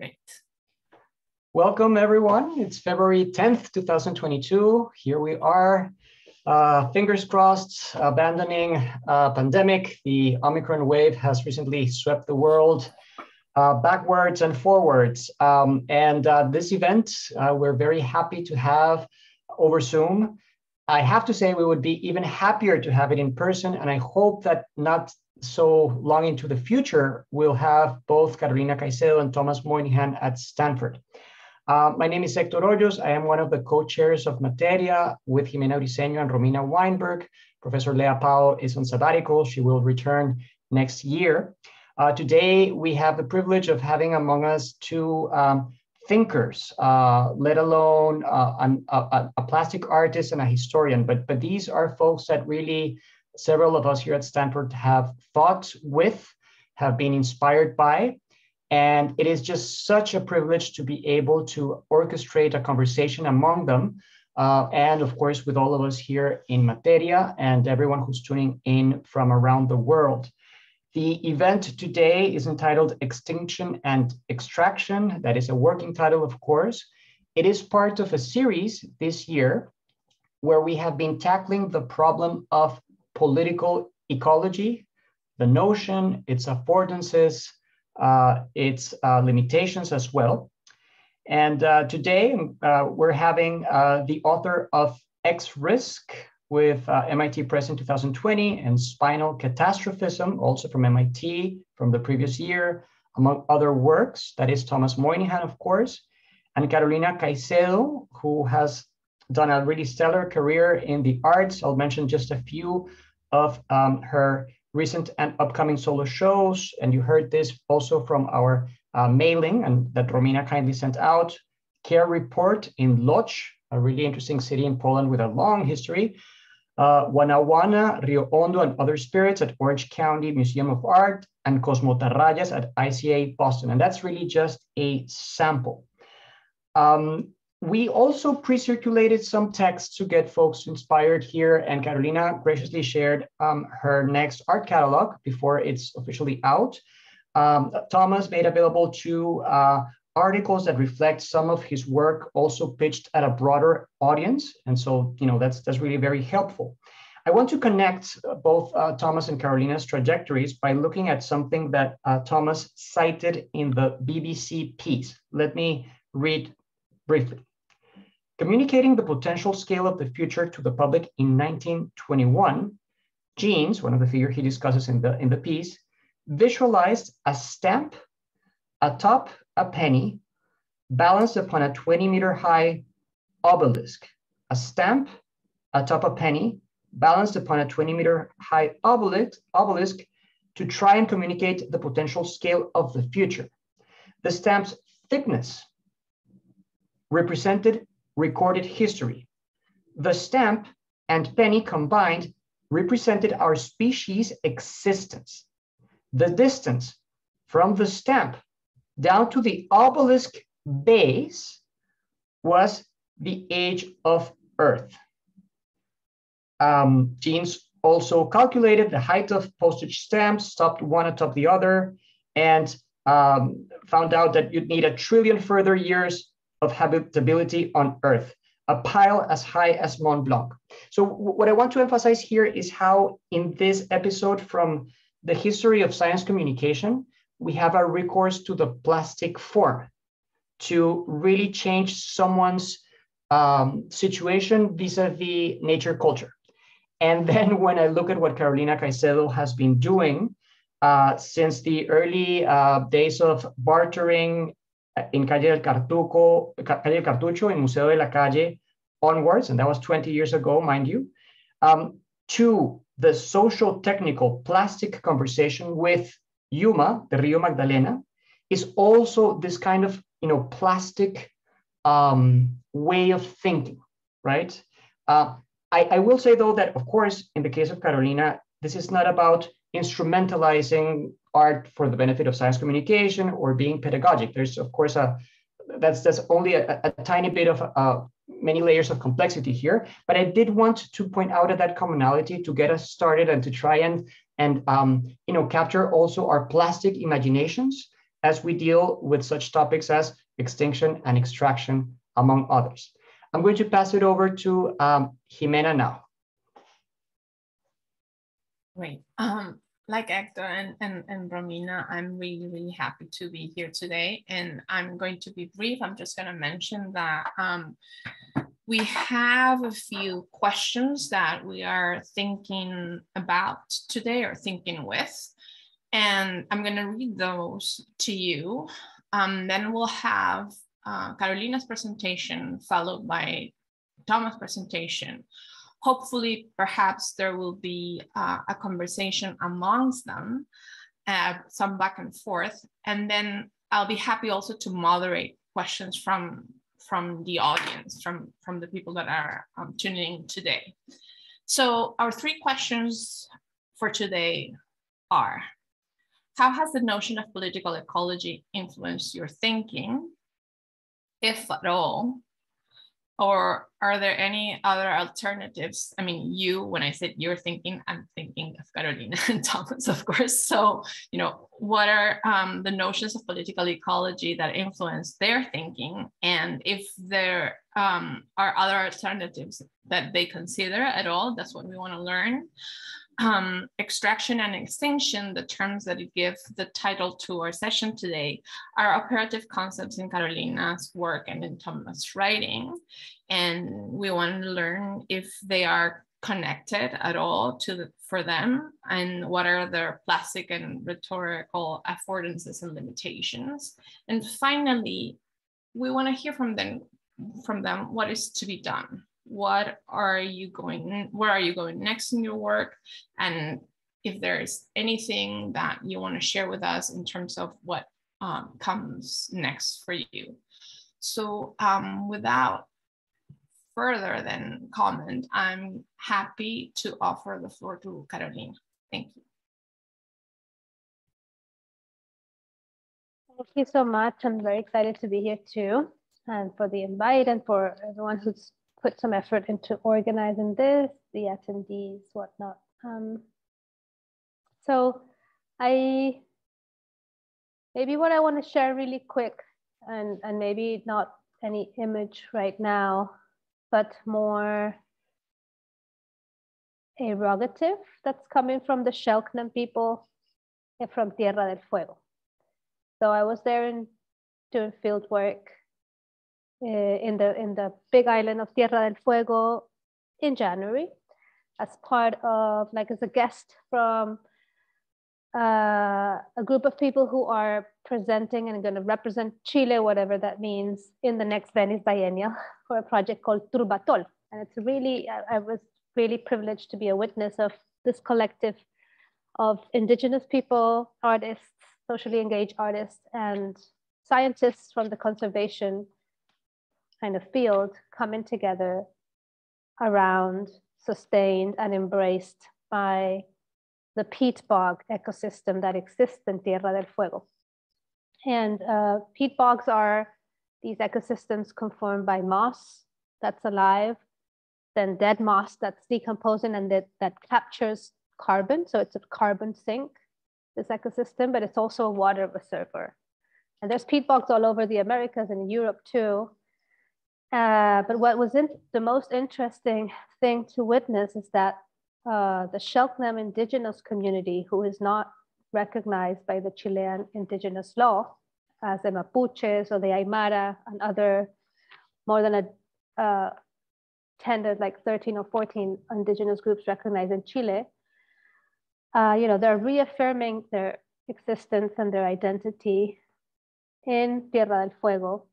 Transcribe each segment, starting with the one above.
Great. Welcome, everyone. It's February 10th, 2022. Here we are, fingers crossed, abandoning pandemic. The Omicron wave has recently swept the world backwards and forwards. This event, we're very happy to have over Zoom. I have to say we would be even happier to have it in person, and I hope that not so long into the future, we'll have both Carolina Caicedo and Thomas Moynihan at Stanford. My name is Hector Hoyos. I am one of the co-chairs of Materia with Jimena Briceño and Romina Weinberg. Professor Lea Pao is on sabbatical. She will return next year. Today, we have the privilege of having among us two thinkers, let alone a plastic artist and a historian. But these are folks that really several of us here at Stanford have thought with, have been inspired by. And it is just such a privilege to be able to orchestrate a conversation among them. And of course, with all of us here in Materia and everyone who's tuning in from around the world. The event today is entitled Extinction and Extraction. That is a working title, of course. It is part of a series this year where we have been tackling the problem of political ecology, the notion, its affordances, its limitations as well. And today we're having the author of X-Risk with MIT Press in 2020 and Spinal Catastrophism, also from MIT from the previous year, among other works. That is Thomas Moynihan, of course, and Carolina Caicedo, who has done a really stellar career in the arts. I'll mention just a few of her recent and upcoming solo shows. And you heard this also from our mailing and that Romina kindly sent out. Care Report in Łódź, a really interesting city in Poland with a long history. Wana, Rio Hondo, and Other Spirits at Orange County Museum of Art, and Cosmotarrayas at ICA Boston. And that's really just a sample. We also pre-circulated some texts to get folks inspired here, and Carolina graciously shared her next art catalog before it's officially out. Thomas made available two articles that reflect some of his work, also pitched at a broader audience, and so that's really very helpful. I want to connect both Thomas and Carolina's trajectories by looking at something that Thomas cited in the BBC piece. Let me read briefly. Communicating the potential scale of the future to the public in 1921, Jeans, one of the figures he discusses in the piece, visualized a stamp atop a penny balanced upon a 20-meter high obelisk. A stamp atop a penny balanced upon a 20-meter high obelisk to try and communicate the potential scale of the future. The stamp's thickness represented recorded history. The stamp and penny combined represented our species' existence. The distance from the stamp down to the obelisk base was the age of Earth. Jeans also calculated the height of postage stamps, stopped one atop the other, and found out that you'd need 1 trillion further years of habitability on Earth, a pile as high as Mont Blanc. So what I want to emphasize here is how in this episode from the history of science communication, we have a recourse to the plastic form to really change someone's situation vis-a-vis nature culture. And then when I look at what Carolina Caicedo has been doing since the early days of bartering in Calle del Cartucho, in Museo de la Calle onwards, and that was 20 years ago, mind you, to the social technical plastic conversation with Yuma, the Rio Magdalena, is also this kind of plastic way of thinking, right? I will say though that, of course, in the case of Carolina, this is not about instrumentalizing art for the benefit of science communication or being pedagogic. There's, of course, that's only a tiny bit of many layers of complexity here. But I did want to point out that commonality to get us started and to try and capture also our plastic imaginations as we deal with such topics as extinction and extraction, among others. I'm going to pass it over to Jimena now. Great. Like Hector and Romina, I'm really, really happy to be here today. And I'm going to be brief. I'm just going to mention that we have a few questions that we are thinking about today or thinking with. And I'm going to read those to you. Then we'll have Carolina's presentation followed by Thomas' presentation. Hopefully, perhaps there will be a conversation amongst them, some back and forth. And then I'll be happy also to moderate questions from the audience, from the people that are tuning in today. So our three questions for today are, how has the notion of political ecology influenced your thinking, if at all? Or are there any other alternatives? I mean, when I said you're thinking, I'm thinking of Carolina and Thomas, of course. So, what are the notions of political ecology that influence their thinking? And if there are other alternatives that they consider at all, that's what we want to learn. Extraction and extinction, the terms that give the title to our session today, are operative concepts in Carolina's work and in Thomas' writing. And we want to learn if they are connected at all for them, and what are their plastic and rhetorical affordances and limitations. And finally, we want to hear from them what is to be done. Where are you going next in your work? And if there's anything that you want to share with us in terms of what comes next for you. So without further than comment, I'm happy to offer the floor to Carolina. Thank you. Thank you so much. I'm very excited to be here too, and for the invite and for everyone who's put some effort into organizing this, the attendees, whatnot. So maybe what I want to share really quick, and maybe not any image right now, but more a erogative that's coming from the Selknam people from Tierra del Fuego. So I was there doing field work in the big island of Tierra del Fuego in January, as part of, as a guest from a group of people who are presenting and going to represent Chile, whatever that means, in the next Venice Biennial for a project called Turbatol. And it's really, I was really privileged to be a witness of this collective of indigenous people, artists, socially engaged artists, and scientists from the conservation kind of field coming together around, sustained and embraced by the peat bog ecosystem that exists in Tierra del Fuego. And peat bogs are these ecosystems conformed by moss that's alive, then dead moss that's decomposing and that captures carbon. So it's a carbon sink, this ecosystem, but it's also a water reservoir. And there's peat bogs all over the Americas and in Europe too. But what was the most interesting thing to witness is that the Selknam indigenous community, who is not recognized by the Chilean indigenous law as the Mapuches or the Aymara and other more than 13 or 14 indigenous groups recognized in Chile, they're reaffirming their existence and their identity in Tierra del Fuego,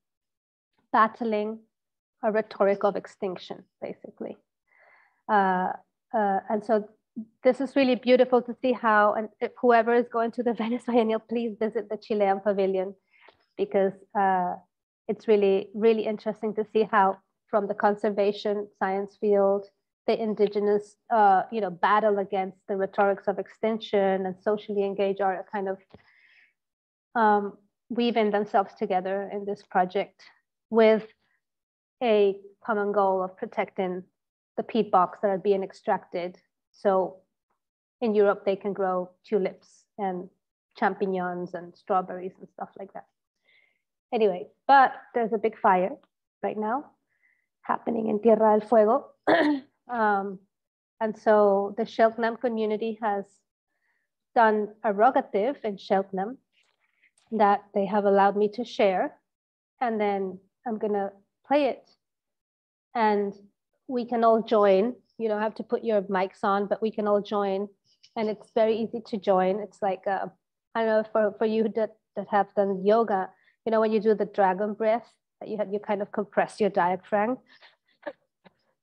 battling a rhetoric of extinction, basically. And so this is really beautiful to see how, and if whoever is going to the Venice Biennial, please visit the Chilean Pavilion, because it's really, really interesting to see how from the conservation science field, the indigenous, battle against the rhetorics of extinction and socially engaged art are kind of weaving themselves together in this project with a common goal of protecting the peat bogs that are being extracted. So in Europe, they can grow tulips and champignons and strawberries and stuff like that. Anyway, but there's a big fire right now happening in Tierra del Fuego. And so the Selknam community has done a rogative in Selknam that they have allowed me to share. And then I'm gonna play it. And we can all join. You don't have to put your mics on, but we can all join. And it's very easy to join. It's like, I don't know, for you that have done yoga, you know, when you do the dragon breath, that you kind of compress your diaphragm,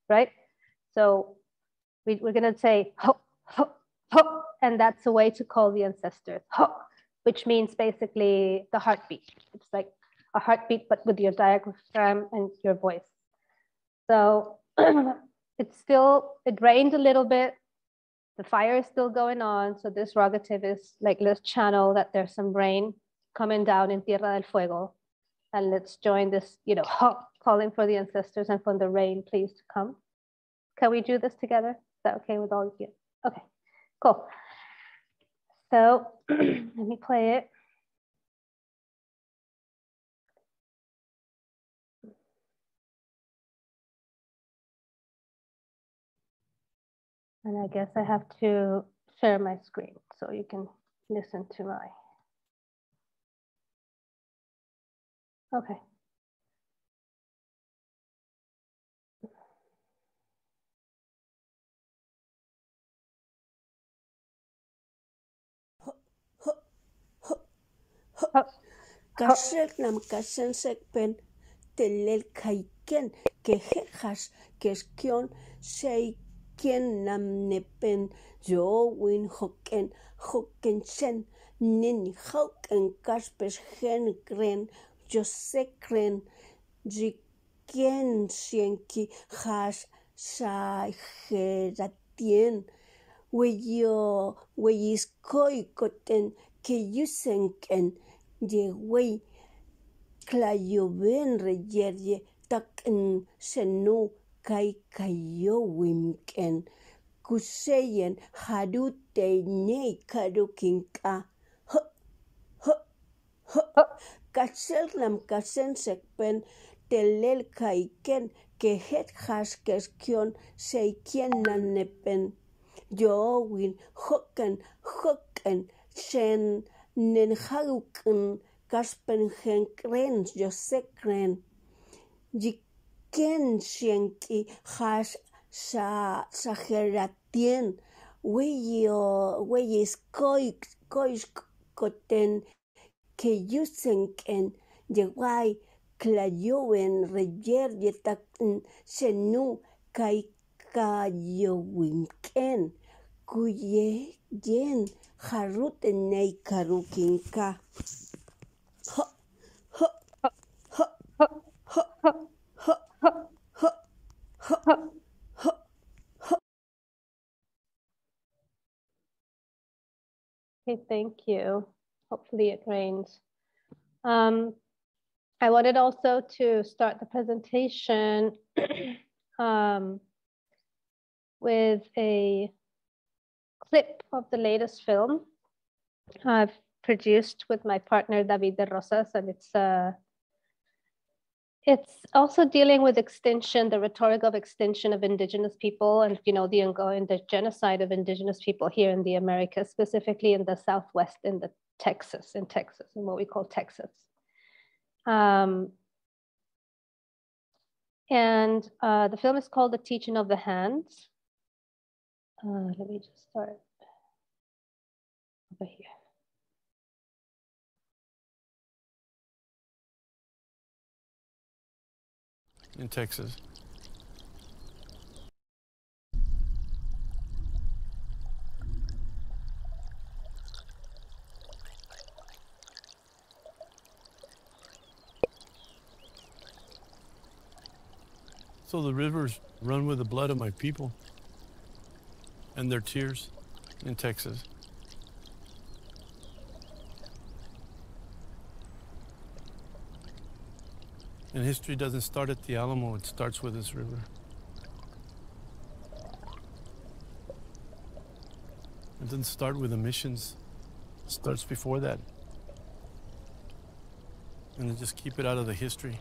right? So we're gonna say, ho, ho, ho, and that's a way to call the ancestors, ho, which means basically the heartbeat. It's like a heartbeat, but with your diaphragm and your voice. So it rained a little bit. The fire is still going on. So this rogative is like, let's channel that there's some rain coming down in Tierra del Fuego. And let's join this, you know, calling for the ancestors and for the rain, please to come. Can we do this together? Is that okay with all of you? Okay, cool. So let me play it. And I guess I have to share my screen so you can listen to my. Okay. Kasek nam kasen sekpen telel kaiken que hejas que eskion seiken nam nepen yo win hoken sen nin hoken kaspes gen gren yo sekren jiken sienki has sa geratien weyo weyiskoi koten que yusenken Yeway Klayoven reyerye taken senu kai kayo wimken kuseyen harute ne karukinka kasel kasen sekpen telel kaiken que het has keskion seikien nanepen yo win hoken sen nen haruken kaspen gen kren yo sekren jiken sienki has sa geratien weyis koten que yusenken yewai klayowen reyer yetaken senu kai kayowinken kuye yen harute nei karukinka Okay, thank you. Hopefully it rains. I wanted also to start the presentation with a clip of the latest film I've produced with my partner David de Rosas, and it's also dealing with extinction, the rhetoric of extinction of indigenous people, and the genocide of indigenous people here in the Americas, specifically in the Southwest, in Texas, in what we call Texas. The film is called The Teaching of the Hands. Let me just start over here. In Texas. So the rivers run with the blood of my people and their tears in Texas. And history doesn't start at the Alamo, it starts with this river. It doesn't start with the missions. starts before that. And then just keep it out of the history.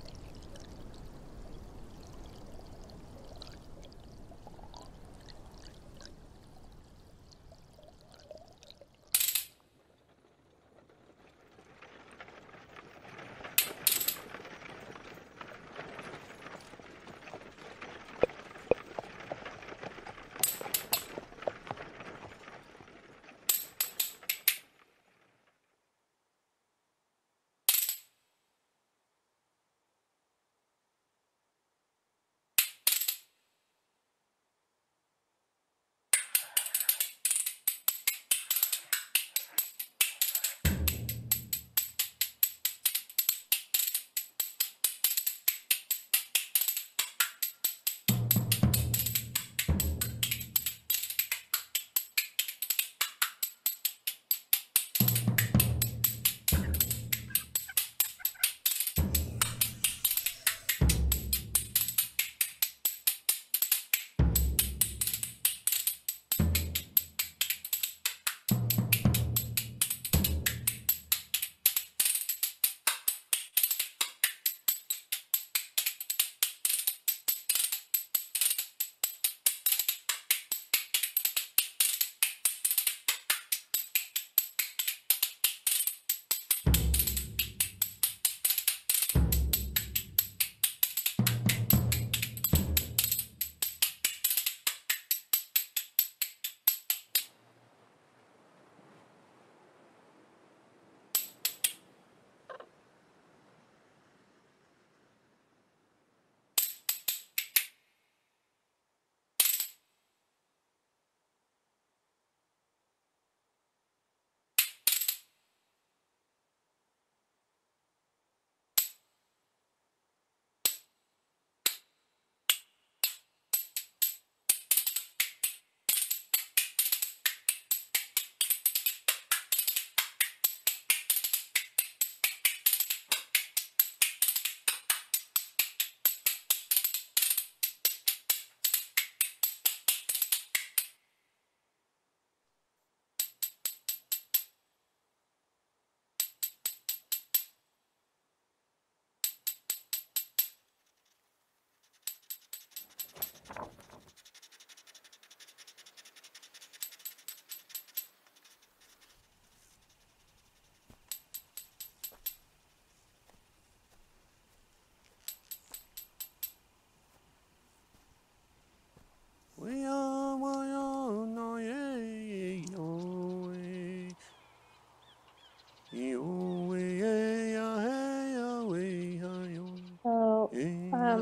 So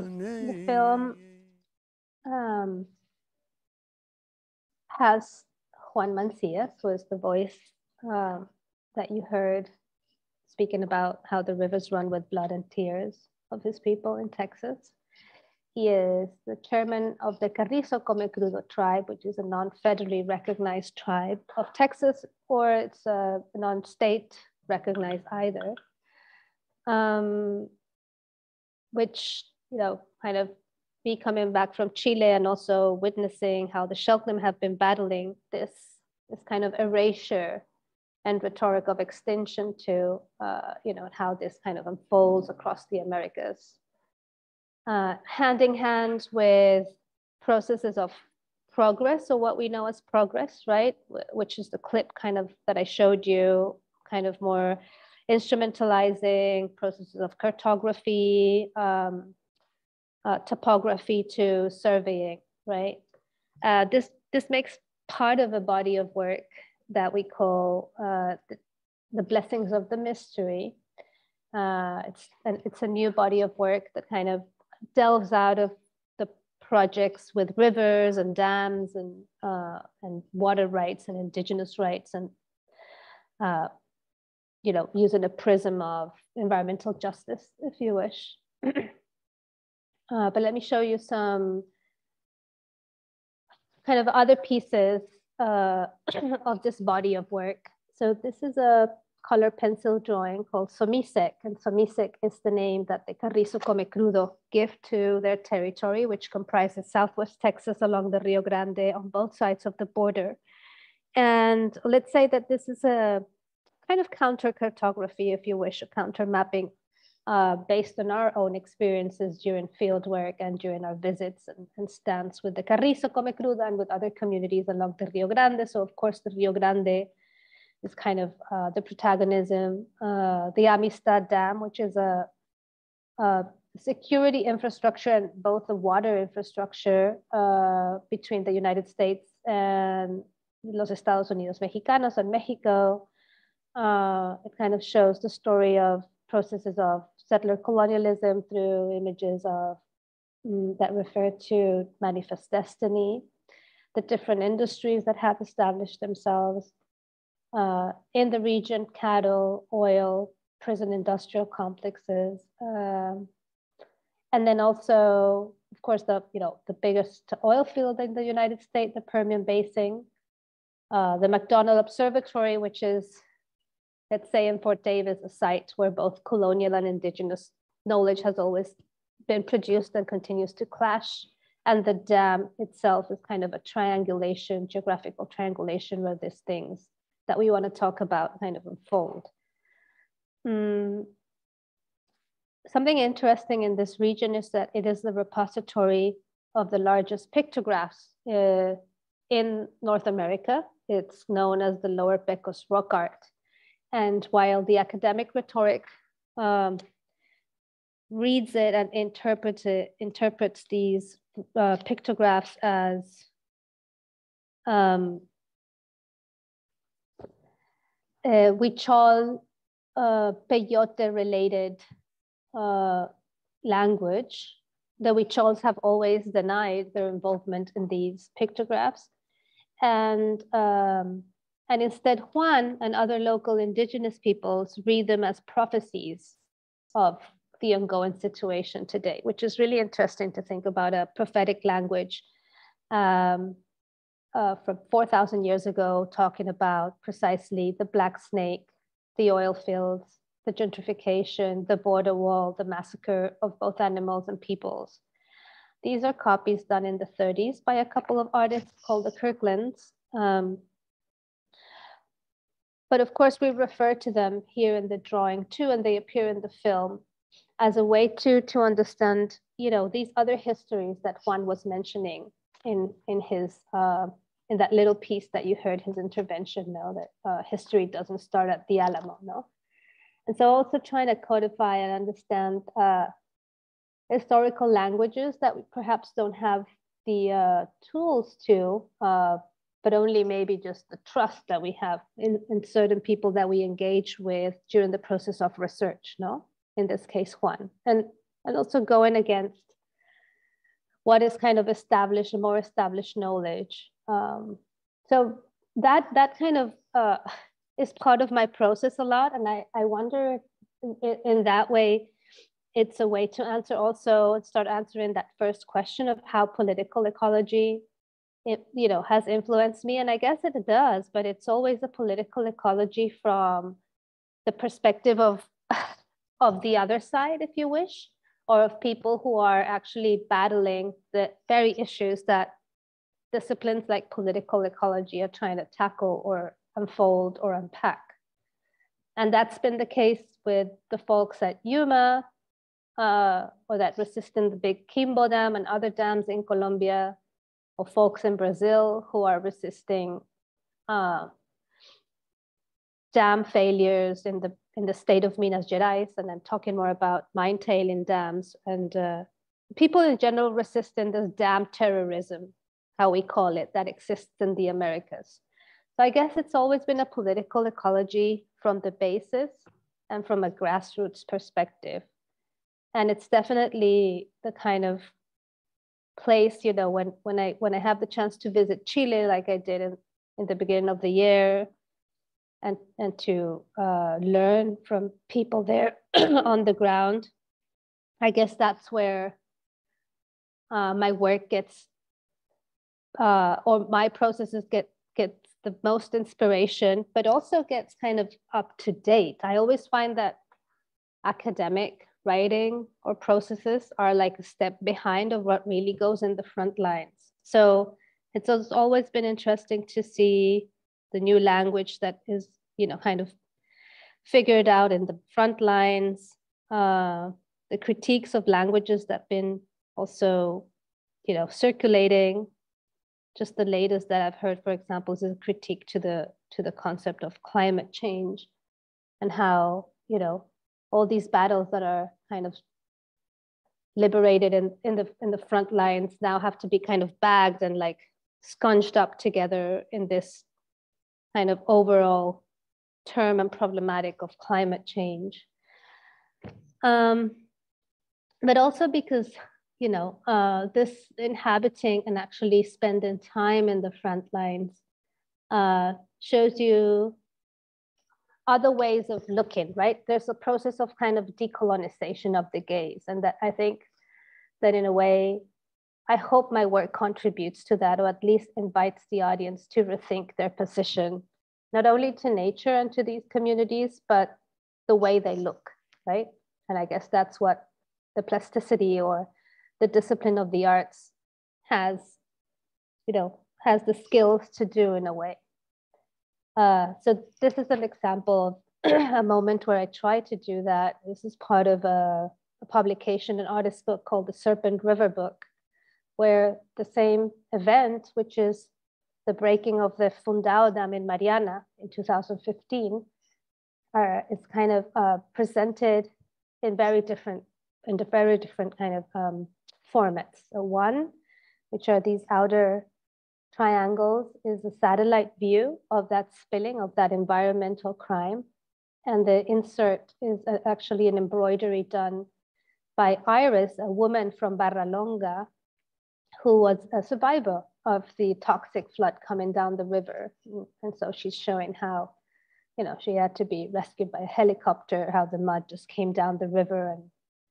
the film has Juan Mancias, who is the voice that you heard speaking about how the rivers run with blood and tears of his people in Texas. He is the chairman of the Carrizo Come Crudo tribe, which is a non-federally recognized tribe of Texas, or it's a non-state recognized either, which, you know, kind of me coming back from Chile and also witnessing how the Shelknam have been battling this kind of erasure and rhetoric of extinction to, you know, how this kind of unfolds across the Americas. Hand in hand with processes of progress, or what we know as progress, right? Which is the clip kind of that I showed you, kind of more instrumentalizing processes of cartography, topography to surveying, right? This makes part of a body of work that we call the Blessings of the Mystery. It's a new body of work that kind of delves out of the projects with rivers and dams and water rights and indigenous rights, and you know, using a prism of environmental justice, if you wish. But let me show you some kind of other pieces of this body of work. So this is a color pencil drawing called Somisec, and Somisec is the name that the Carrizo Come Crudo give to their territory, which comprises Southwest Texas along the Rio Grande on both sides of the border. And let's say that this is a kind of counter cartography, if you wish, a counter mapping based on our own experiences during field work and during our visits and stands with the Carrizo Come Cruda and with other communities along the Rio Grande. So of course the Rio Grande is kind of the protagonism. The Amistad Dam, which is a security infrastructure and both the water infrastructure between the United States and los Estados Unidos Mexicanos and Mexico. It kind of shows the story of processes of settler colonialism through images of that refer to manifest destiny, the different industries that have established themselves in the region, cattle, oil, prison industrial complexes, and then also, of course, the biggest oil field in the United States, the Permian Basin, the McDonald Observatory, which is, let's say in Fort Davis, a site where both colonial and indigenous knowledge has always been produced and continues to clash. And the dam itself is kind of a triangulation, geographical triangulation, where these things that we want to talk about kind of unfold. Something interesting in this region is that it is the repository of the largest pictographs in North America. It's known as the Lower Pecos Rock Art. And while the academic rhetoric reads it and interprets these pictographs as Huichol Peyote related language, the Huichols have always denied their involvement in these pictographs. And instead, Juan and other local indigenous peoples read them as prophecies of the ongoing situation today, which is really interesting to think about a prophetic language from 4,000 years ago, talking about precisely the black snake, the oil fields, the gentrification, the border wall, the massacre of both animals and peoples. These are copies done in the 30s by a couple of artists called the Kirklands. But of course, we refer to them here in the drawing too, and they appear in the film as a way to understand, these other histories that Juan was mentioning in his in that little piece that you heard his intervention. That history doesn't start at the Alamo, no. And so also trying to codify and understand historical languages that we perhaps don't have the tools to, but only maybe just the trust that we have in certain people that we engage with during the process of research, no? In this case, Juan. And also going against what is kind of established, more established knowledge. So that kind of is part of my process a lot. And I wonder in that way, it's a way to answer also, start answering that first question of how political ecology has influenced me. And I guess it does, but it's always a political ecology from the perspective of the other side, if you wish, or of people who are actually battling the very issues that disciplines like political ecology are trying to tackle or unfold or unpack. And that's been the case with the folks at Yuma, or that resisting the big Quimbo Dam and other dams in Colombia, or folks in Brazil who are resisting dam failures in the state of Minas Gerais, and I'm talking more about mine tailing dams, and people in general resisting this dam terrorism, how we call it, that exists in the Americas. So I guess it's always been a political ecology from the basis and from a grassroots perspective. And it's definitely the kind of place, when I have the chance to visit Chile, like I did in the beginning of the year, and to learn from people there on the ground, I guess that's where my work gets, or my processes get the most inspiration, but also gets kind of up to date. I always find that academic writing or processes are like a step behind of what really goes in the front lines. So it's always been interesting to see the new language that is, kind of figured out in the front lines, the critiques of languages that have been also, circulating. Just the latest that I've heard, for example, is a critique to the concept of climate change, and how, all these battles that are kind of liberated in the front lines now have to be kind of bagged and like scrunched up together in this kind of overall term and problematic of climate change. But also because, this inhabiting and actually spending time in the front lines shows you other ways of looking, right? There's a process of kind of decolonization of the gaze. And that I think that in a way, I hope my work contributes to that, or at least invites the audience to rethink their position, not only to nature and to these communities, but the way they look, right? And I guess that's what the plasticity or the discipline of the arts has the skills to do in a way. So this is an example of a moment where I try to do that. This is part of a publication, an artist book called The Serpent River Book, where the same event, which is the breaking of the Fundão Dam in Mariana in 2015, is kind of presented in very different kind of formats. So one, which are these outer triangles, is a satellite view of that spilling, of that environmental crime. And the insert is actually an embroidery done by Iris, a woman from Barra Longa, who was a survivor of the toxic flood coming down the river. And so she's showing how, she had to be rescued by a helicopter, how the mud just came down the river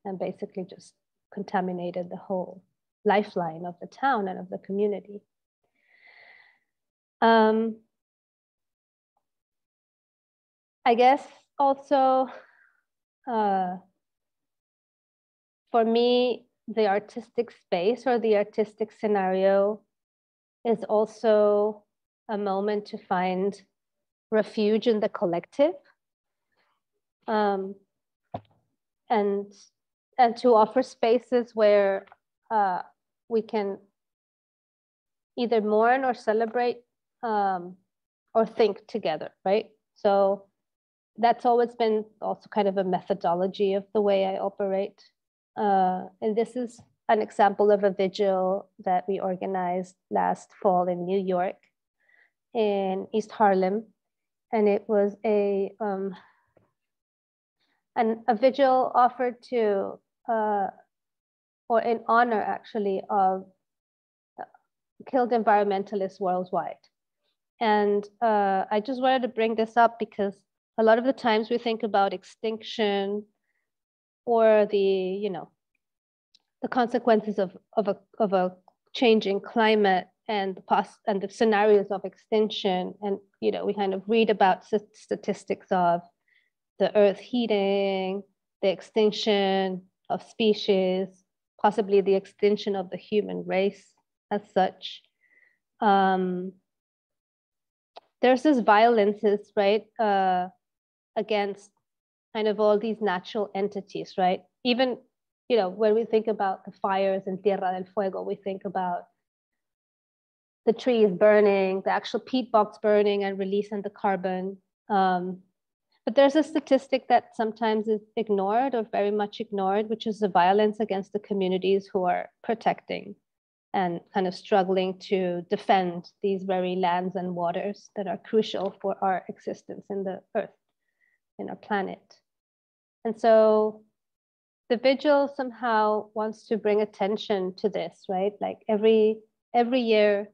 and basically just contaminated the whole lifeline of the town and of the community. I guess also, for me, the artistic space or the artistic scenario is also a moment to find refuge in the collective, and to offer spaces where we can either mourn or celebrate, or think together, right? So that's always been also kind of a methodology of the way I operate. And this is an example of a vigil that we organized last fall in New York, in East Harlem. And it was a vigil offered to, or in honor actually, of killed environmentalists worldwide. And I just wanted to bring this up because a lot of the times we think about extinction or the consequences of a changing climate and the scenarios of extinction. And, we kind of read about statistics of the earth heating, the extinction of species, possibly the extinction of the human race as such. There's this violences, right, against kind of all these natural entities, right? Even, when we think about the fires in Tierra del Fuego, we think about the trees burning, the actual peat bogs burning and releasing the carbon. But there's a statistic that sometimes is ignored or very much ignored, which is the violence against the communities who are protecting and kind of struggling to defend these very lands and waters that are crucial for our existence in the earth, in our planet. And so the vigil somehow wants to bring attention to this, right? Like every year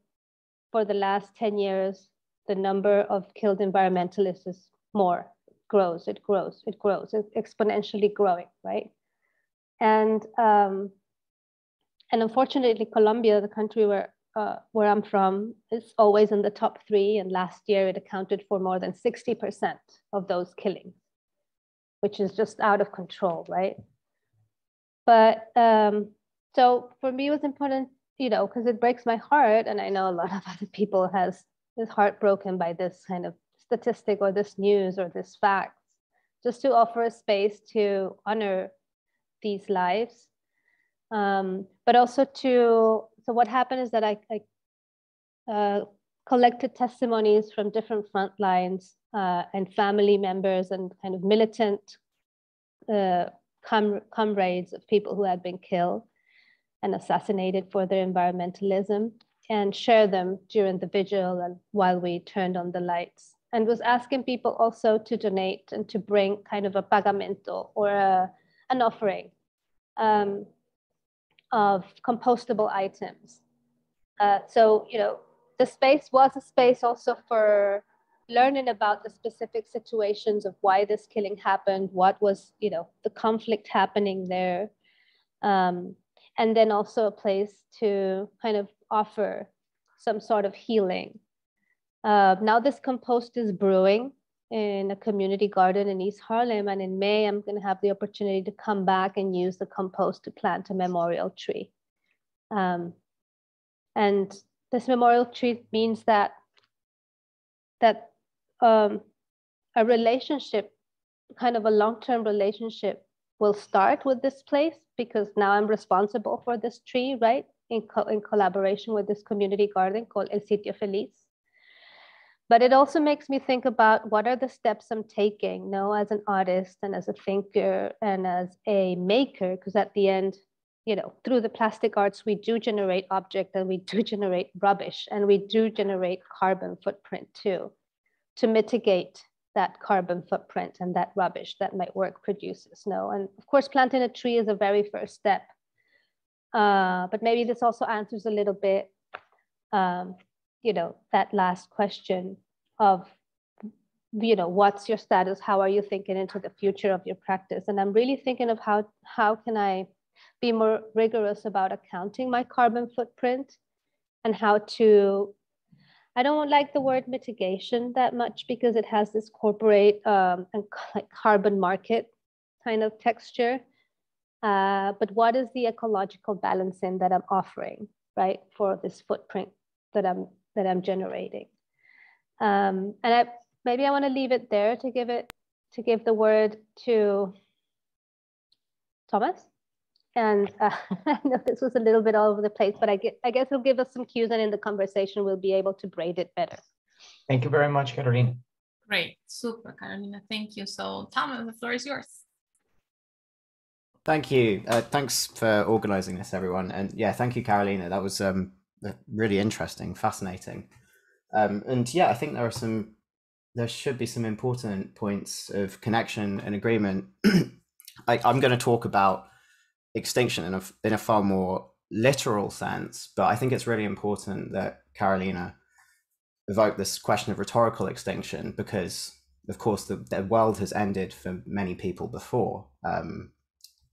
for the last 10 years, the number of killed environmentalists is grows, it's exponentially growing, right? And unfortunately, Colombia, the country where I'm from, is always in the top 3. And last year, it accounted for more than 60% of those killings, which is just out of control, right? But so for me, it was important, because it breaks my heart. And I know a lot of other people is heartbroken by this kind of statistic or this news or this fact. just to offer a space to honor these lives. But also so what happened is that I collected testimonies from different front lines and family members and kind of militant comrades of people who had been killed and assassinated for their environmentalism, and share them during the vigil and while we turned on the lights. And was asking people also to donate and to bring kind of a pagamento or an offering of compostable items. So, you know, the space was a space also for learning about the specific situations of why this killing happened, what was, you know, the conflict happening there. And then also a place to kind of offer some sort of healing. Now this compost is brewing in a community garden in East Harlem. And in May, I'm gonna have the opportunity to come back and use the compost to plant a memorial tree. And this memorial tree means that a relationship, kind of a long-term relationship, will start with this place, because now I'm responsible for this tree, right? In collaboration with this community garden called El Sitio Feliz. But it also makes me think about what are the steps I'm taking, you know, as an artist and as a thinker and as a maker, because at the end, you know, through the plastic arts, we do generate object and we do generate rubbish, and we do generate carbon footprint too, to mitigate that carbon footprint and that rubbish that my work produces. No, and of course, planting a tree is a very first step. But maybe this also answers a little bit, you know, that last question of, you know, what's your status? How are you thinking into the future of your practice? And I'm really thinking of how can I be more rigorous about accounting my carbon footprint, and how to, I don't like the word mitigation that much because it has this corporate and like carbon market kind of texture. But what is the ecological balancing that I'm offering, right, for this footprint that I'm generating? And maybe I want to leave it there to give the word to Thomas. And I know this was a little bit all over the place, but I guess he'll give us some cues, and in the conversation, we'll be able to braid it better. Thank you very much, Carolina. Great, super, Carolina, thank you. So Thomas, the floor is yours. Thank you. Thanks for organizing this, everyone. And yeah, thank you, Carolina. That was really interesting, fascinating. And yeah, I think there should be some important points of connection and agreement. I'm going to talk about extinction in a far more literal sense, but I think it's really important that Carolina evoked this question of rhetorical extinction, because of course the world has ended for many people before,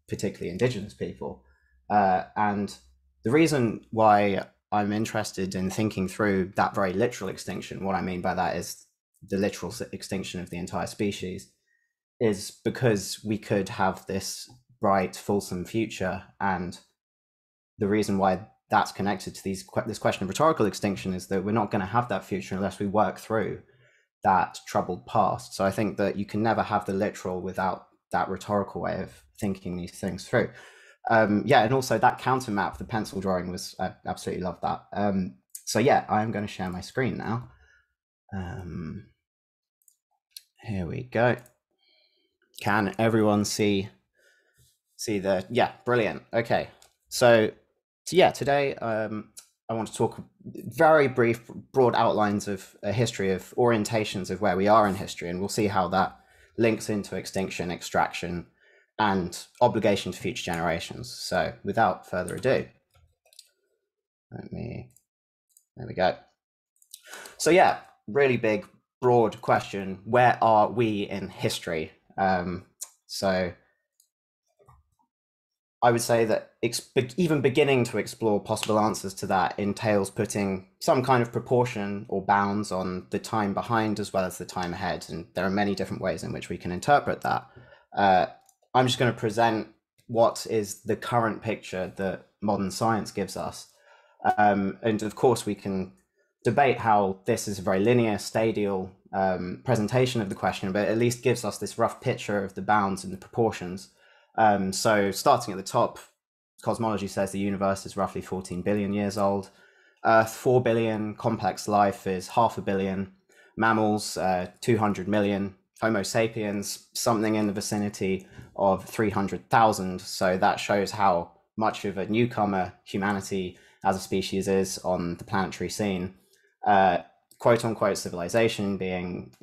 particularly indigenous people. And the reason why I'm interested in thinking through that very literal extinction, what I mean by that is the literal extinction of the entire species, is because we could have this bright, fulsome future. And the reason why that's connected to this question of rhetorical extinction is that we're not going to have that future unless we work through that troubled past. So I think that you can never have the literal without that rhetorical way of thinking these things through. Yeah, and also that counter map, the pencil drawing, was, I absolutely love that. So yeah, I'm going to share my screen now. Here we go. Can everyone see the, yeah, brilliant. Okay, so yeah, today I want to talk very brief, broad outlines of a history of orientations of where we are in history, and we'll see how that links into extinction, extraction, and obligation to future generations. So without further ado, there we go. So yeah, really big, broad question, where are we in history? So I would say that even beginning to explore possible answers to that entails putting some kind of proportion or bounds on the time behind as well as the time ahead. And there are many different ways in which we can interpret that. I'm just going to present what is the current picture that modern science gives us. And of course, we can debate how this is a very linear, stadial presentation of the question, but at least gives us this rough picture of the bounds and the proportions. So starting at the top, cosmology says the universe is roughly 14 billion years old. Earth, 4 billion. Complex life is 500 million. Mammals, 200 million. Homo sapiens, something in the vicinity of 300,000. So that shows how much of a newcomer humanity as a species is on the planetary scene. Quote unquote civilization being,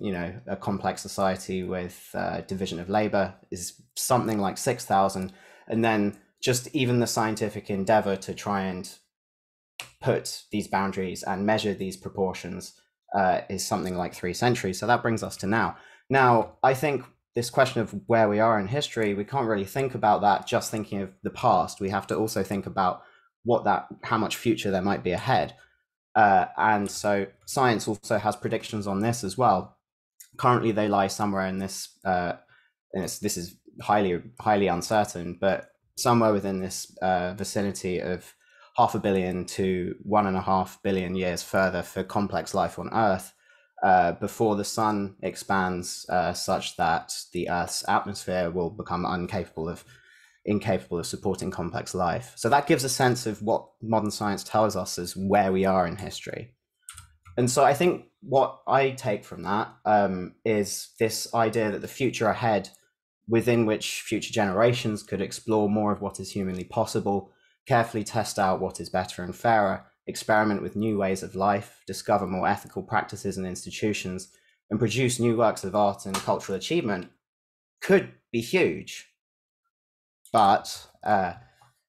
a complex society with division of labor is something like 6,000. And then just even the scientific endeavor to try and put these boundaries and measure these proportions is something like 3 centuries. So that brings us to now. Now, I think this question of where we are in history, we can't really think about that just thinking of the past. We have to also think about how much future there might be ahead. And so science also has predictions on this as well. Currently, they lie somewhere in this, this is highly uncertain, but somewhere within this vicinity of 500 million to 1.5 billion years further for complex life on Earth, before the sun expands such that the Earth's atmosphere will become incapable of supporting complex life. So that gives a sense of what modern science tells us as where we are in history. And so I think what I take from that is this idea that the future ahead, within which future generations could explore more of what is humanly possible, carefully test out what is better and fairer, experiment with new ways of life, discover more ethical practices and institutions, and produce new works of art and cultural achievement, could be huge. But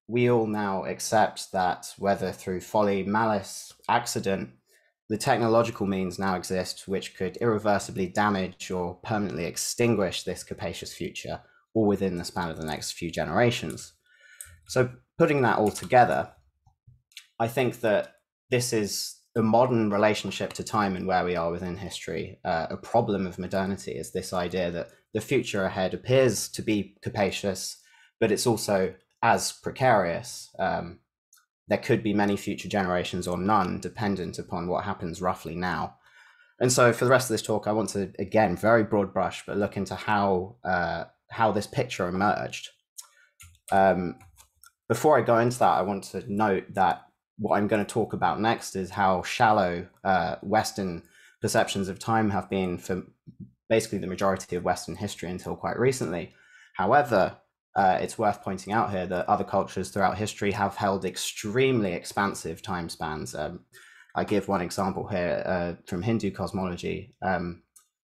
we all now accept that whether through folly, malice, accident, the technological means now exist which could irreversibly damage or permanently extinguish this capacious future, all within the span of the next few generations. So putting that all together, I think that this is a modern relationship to time and where we are within history. A problem of modernity is this idea that the future ahead appears to be capacious, but it's also as precarious. There could be many future generations or none, dependent upon what happens roughly now. And so for the rest of this talk, I want to, again, very broad brush, but look into how this picture emerged. Before I go into that, I want to note that what I'm going to talk about next is how shallow Western perceptions of time have been for basically the majority of Western history until quite recently. However, it's worth pointing out here that other cultures throughout history have held extremely expansive time spans. I give one example here from Hindu cosmology.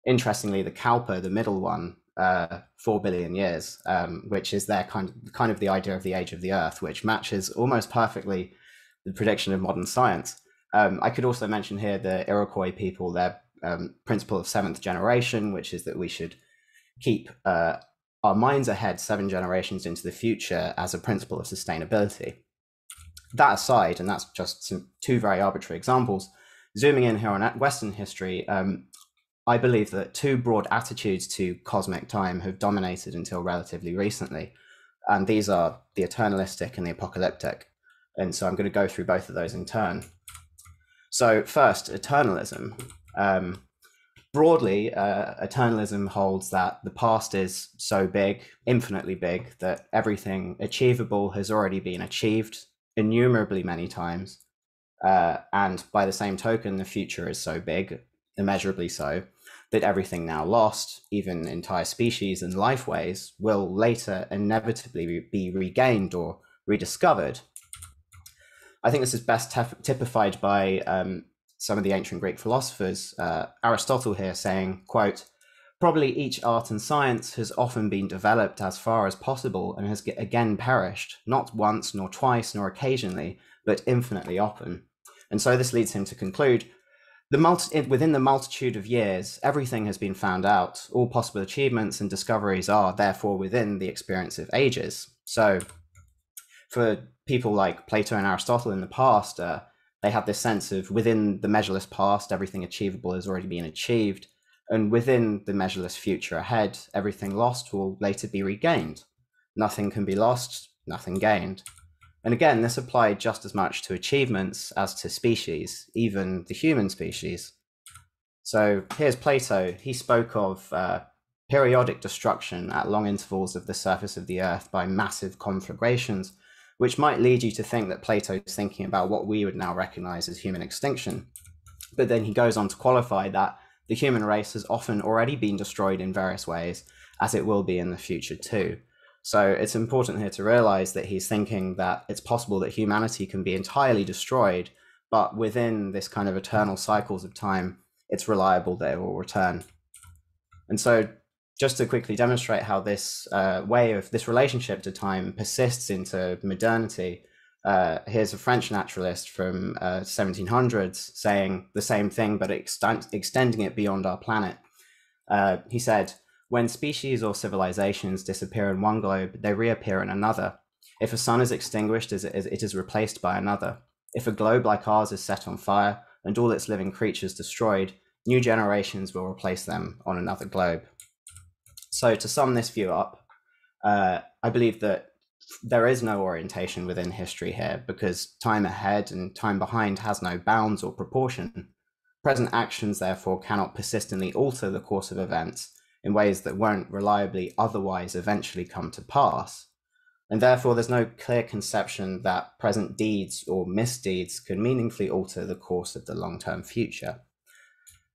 Interestingly, the Kalpa, the middle one, 4 billion years, which is their kind of the idea of the age of the Earth, which matches almost perfectly the prediction of modern science. I could also mention here the Iroquois people, their principle of 7th generation, which is that we should keep our minds ahead 7 generations into the future as a principle of sustainability. That aside, and that's just 2 very arbitrary examples, zooming in here on Western history, I believe that 2 broad attitudes to cosmic time have dominated until relatively recently. And these are the eternalistic and the apocalyptic. And so I'm going to go through both of those in turn. So first, eternalism. Broadly, eternalism holds that the past is so big, infinitely big, that everything achievable has already been achieved innumerably many times. And by the same token, the future is so big, immeasurably so, that everything now lost, even entire species and lifeways, will later inevitably be regained or rediscovered. I think this is best typified by some of the ancient Greek philosophers, Aristotle here saying, quote, "Probably each art and science has often been developed as far as possible and has again perished, not once, nor twice, nor occasionally, but infinitely often." And so this leads him to conclude, within the multitude of years, everything has been found out. All possible achievements and discoveries are therefore within the experience of ages. So for people like Plato and Aristotle in the past, they had this sense of within the measureless past, everything achievable has already been achieved. And within the measureless future ahead, everything lost will later be regained. Nothing can be lost, nothing gained. And again, this applied just as much to achievements as to species, even the human species. So here's Plato. He spoke of periodic destruction at long intervals of the surface of the earth by massive conflagrations, which might lead you to think that Plato is thinking about what we would now recognize as human extinction. But then he goes on to qualify that the human race has often already been destroyed in various ways, as it will be in the future too. So it's important here to realize that he's thinking that it's possible that humanity can be entirely destroyed, but within this kind of eternal cycles of time, it's reliable that it will return. And so just to quickly demonstrate how this this relationship to time persists into modernity, here's a French naturalist from 1700s saying the same thing, but extending it beyond our planet. He said, "When species or civilizations disappear in one globe, they reappear in another. If a sun is extinguished, it is replaced by another. If a globe like ours is set on fire and all its living creatures destroyed, new generations will replace them on another globe." So to sum this view up, I believe that there is no orientation within history here, because time ahead and time behind has no bounds or proportion. Present actions, therefore, cannot persistently alter the course of events in ways that won't reliably otherwise eventually come to pass. And therefore, there's no clear conception that present deeds or misdeeds can meaningfully alter the course of the long-term future.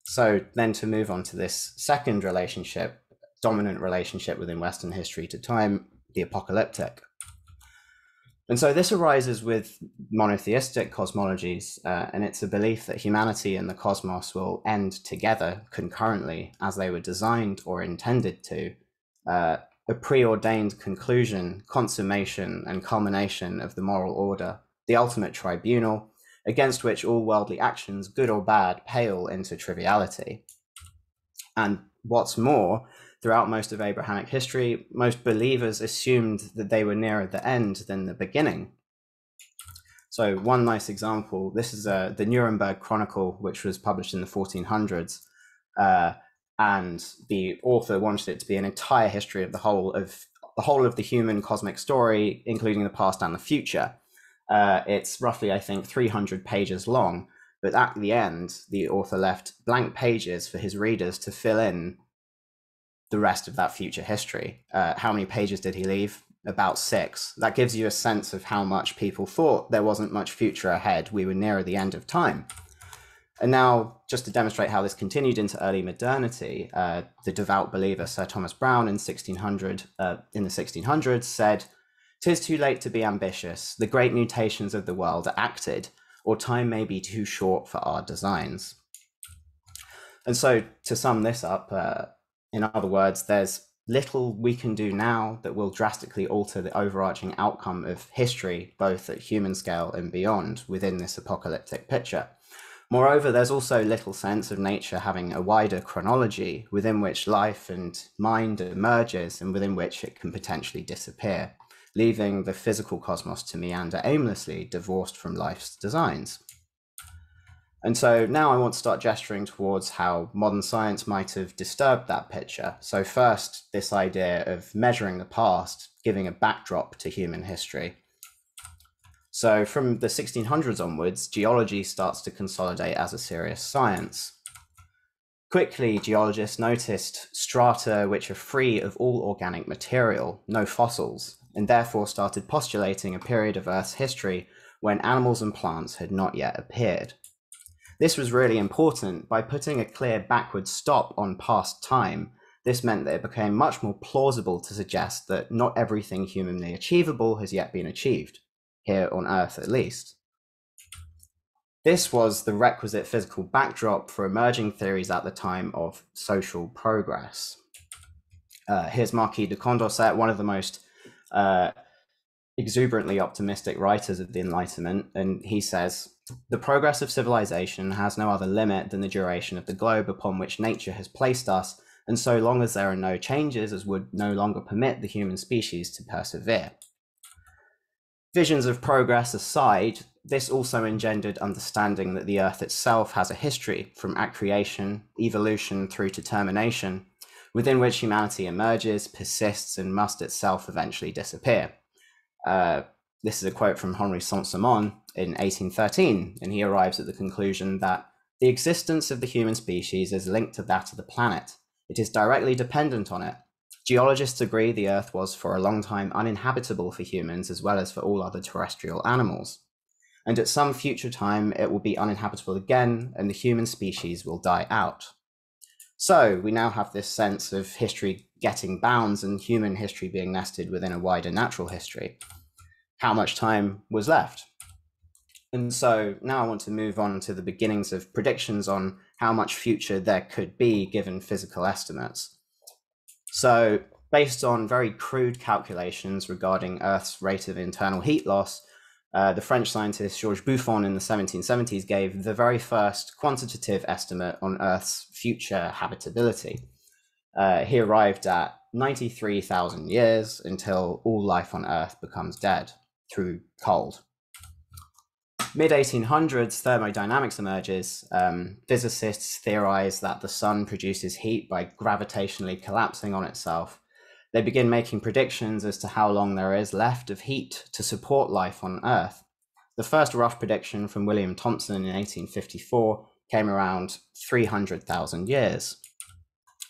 So then to move on to this second relationship, dominant relationship within Western history to time, the apocalyptic. And so this arises with monotheistic cosmologies, and it's a belief that humanity and the cosmos will end together concurrently as they were designed or intended to, a preordained conclusion, consummation, and culmination of the moral order, the ultimate tribunal, against which all worldly actions, good or bad, pale into triviality. And what's more, throughout most of Abrahamic history, most believers assumed that they were nearer the end than the beginning. So one nice example, this is the Nuremberg Chronicle, which was published in the 1400s, and the author wanted it to be an entire history of the whole of the human cosmic story, including the past and the future. It's roughly, I think, 300 pages long, but at the end, the author left blank pages for his readers to fill in the rest of that future history. How many pages did he leave? About 6. That gives you a sense of how much people thought there wasn't much future ahead. We were nearer the end of time. And now, just to demonstrate how this continued into early modernity, the devout believer Sir Thomas Browne in the 1600s said, "'Tis too late to be ambitious. The great mutations of the world are acted, or time may be too short for our designs." And so to sum this up, in other words, there's little we can do now that will drastically alter the overarching outcome of history, both at human scale and beyond, within this apocalyptic picture. Moreover, there's also little sense of nature having a wider chronology within which life and mind emerges and within which it can potentially disappear, leaving the physical cosmos to meander aimlessly, divorced from life's designs. And so now I want to start gesturing towards how modern science might have disturbed that picture. So first, this idea of measuring the past, giving a backdrop to human history. So from the 1600s onwards, geology starts to consolidate as a serious science. Quickly, geologists noticed strata which are free of all organic material, no fossils, and therefore started postulating a period of Earth's history when animals and plants had not yet appeared. This was really important. By putting a clear backward stop on past time, this meant that it became much more plausible to suggest that not everything humanly achievable has yet been achieved, here on Earth at least. This was the requisite physical backdrop for emerging theories at the time of social progress. Here's Marquis de Condorcet, one of the most exuberantly optimistic writers of the Enlightenment, and he says, "The progress of civilization has no other limit than the duration of the globe upon which nature has placed us, and so long as there are no changes as would no longer permit the human species to persevere." Visions of progress aside, this also engendered understanding that the Earth itself has a history from accreation, evolution through to termination, within which humanity emerges, persists, and must itself eventually disappear. This is a quote from Henri Saint-Simon in 1813, and he arrives at the conclusion that The existence of the human species is linked to that of the planet. It is directly dependent on it. Geologists agree the Earth was for a long time uninhabitable for humans as well as for all other terrestrial animals. And at some future time, it will be uninhabitable again and the human species will die out. So we now have this sense of history getting bounds and human history being nested within a wider natural history. How much time was left? And so now I want to move on to the beginnings of predictions on how much future there could be given physical estimates. So based on very crude calculations regarding Earth's rate of internal heat loss, the French scientist Georges Buffon in the 1770s gave the very first quantitative estimate on Earth's future habitability. He arrived at 93,000 years until all life on Earth becomes dead through cold. Mid-1800s, thermodynamics emerges. Physicists theorize that the sun produces heat by gravitationally collapsing on itself. They begin making predictions as to how long there is left of heat to support life on Earth. The first rough prediction from William Thomson in 1854 came around 300,000 years.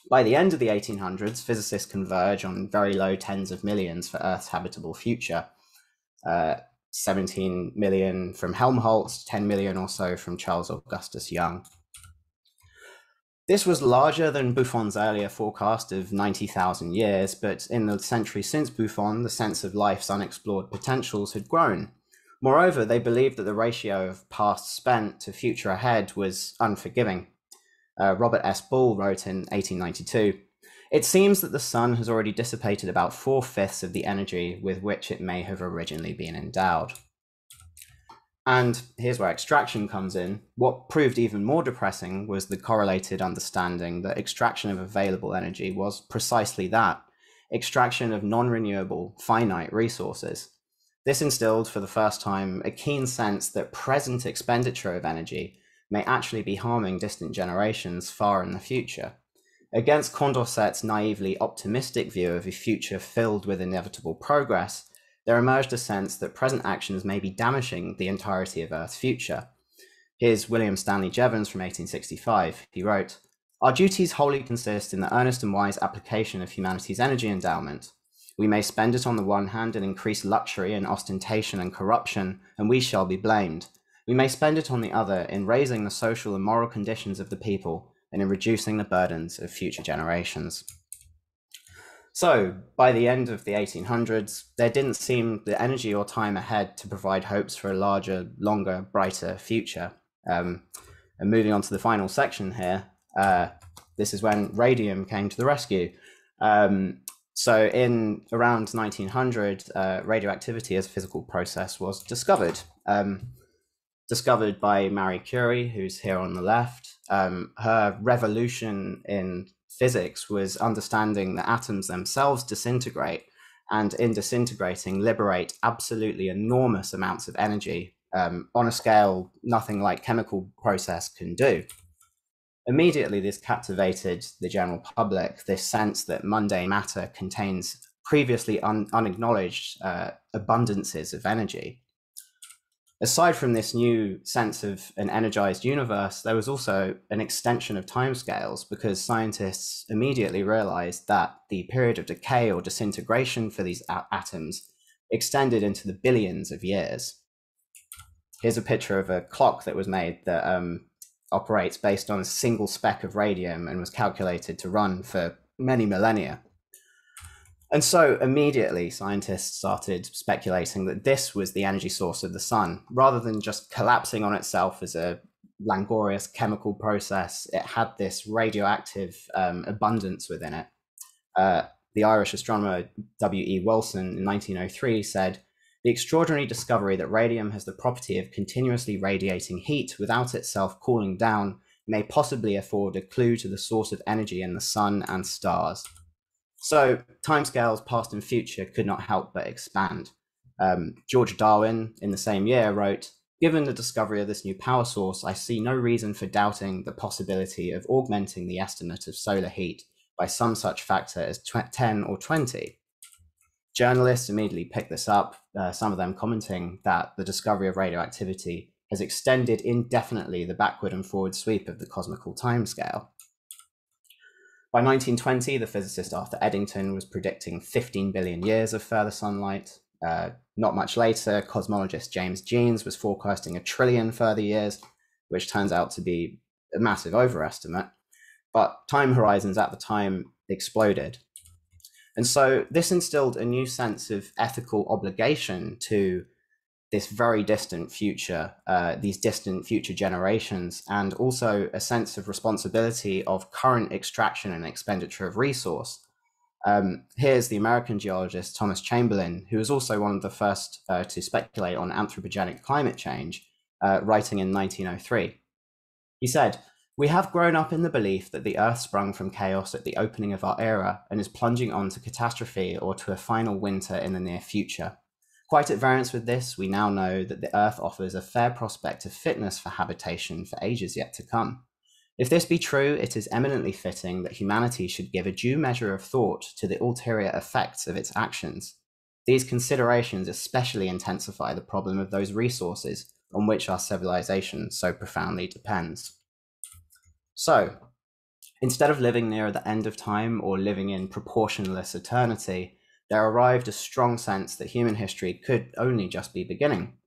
By the end of the 1800s, physicists converge on very low tens of millions for Earth's habitable future. 17 million from Helmholtz, 10 million or so from Charles Augustus Young. This was larger than Buffon's earlier forecast of 90,000 years, but in the century since Buffon, the sense of life's unexplored potentials had grown. Moreover, they believed that the ratio of past spent to future ahead was unforgiving. Robert S. Ball wrote in 1892, "It seems that the sun has already dissipated about 4/5 of the energy with which it may have originally been endowed." And here's where extraction comes in. What proved even more depressing was the correlated understanding that extraction of available energy was precisely that, extraction of non-renewable, finite resources. This instilled for the first time a keen sense that present expenditure of energy may actually be harming distant generations far in the future. Against Condorcet's naively optimistic view of a future filled with inevitable progress, there emerged a sense that present actions may be damaging the entirety of Earth's future. Here's William Stanley Jevons from 1865. He wrote, "Our duties wholly consist in the earnest and wise application of humanity's energy endowment. We may spend it on the one hand in increased luxury and ostentation and corruption, and we shall be blamed. We may spend it on the other in raising the social and moral conditions of the people and in reducing the burdens of future generations." So by the end of the 1800s, there didn't seem the energy or time ahead to provide hopes for a larger, longer, brighter future. And moving on to the final section here, this is when radium came to the rescue. So in around 1900, radioactivity as a physical process was discovered. Discovered by Marie Curie, who's here on the left. Her revolution in physics was understanding that atoms themselves disintegrate, and in disintegrating liberate absolutely enormous amounts of energy on a scale nothing like chemical process can do. Immediately, this captivated the general public, this sense that mundane matter contains previously unacknowledged abundances of energy. Aside from this new sense of an energized universe, there was also an extension of timescales because scientists immediately realized that the period of decay or disintegration for these atoms extended into the billions of years. Here's a picture of a clock that was made that operates based on a single speck of radium and was calculated to run for many millennia. And so immediately scientists started speculating that this was the energy source of the sun. Rather than just collapsing on itself as a languorous chemical process, it had this radioactive abundance within it. The Irish astronomer W.E. Wilson in 1903 said, "The extraordinary discovery that radium has the property of continuously radiating heat without itself cooling down may possibly afford a clue to the source of energy in the sun and stars." So timescales past and future could not help but expand. George Darwin in the same year wrote, "Given the discovery of this new power source, I see no reason for doubting the possibility of augmenting the estimate of solar heat by some such factor as 10 or 20. Journalists immediately picked this up, some of them commenting that the discovery of radioactivity has extended indefinitely the backward and forward sweep of the cosmical timescale. By 1920, the physicist Arthur Eddington was predicting 15 billion years of further sunlight. Not much later, cosmologist James Jeans was forecasting 1 trillion further years, which turns out to be a massive overestimate. But time horizons at the time exploded. And so this instilled a new sense of ethical obligation to this very distant future, these distant future generations, and also a sense of responsibility of current extraction and expenditure of resource. Here's the American geologist Thomas Chamberlain, who was also one of the first to speculate on anthropogenic climate change, writing in 1903. He said, "We have grown up in the belief that the Earth sprung from chaos at the opening of our era and is plunging on to catastrophe or to a final winter in the near future. Quite at variance with this, we now know that the Earth offers a fair prospect of fitness for habitation for ages yet to come. If this be true, it is eminently fitting that humanity should give a due measure of thought to the ulterior effects of its actions. These considerations especially intensify the problem of those resources on which our civilization so profoundly depends." So, instead of living near the end of time or living in proportionless eternity, there arrived a strong sense that human history could only just be beginning.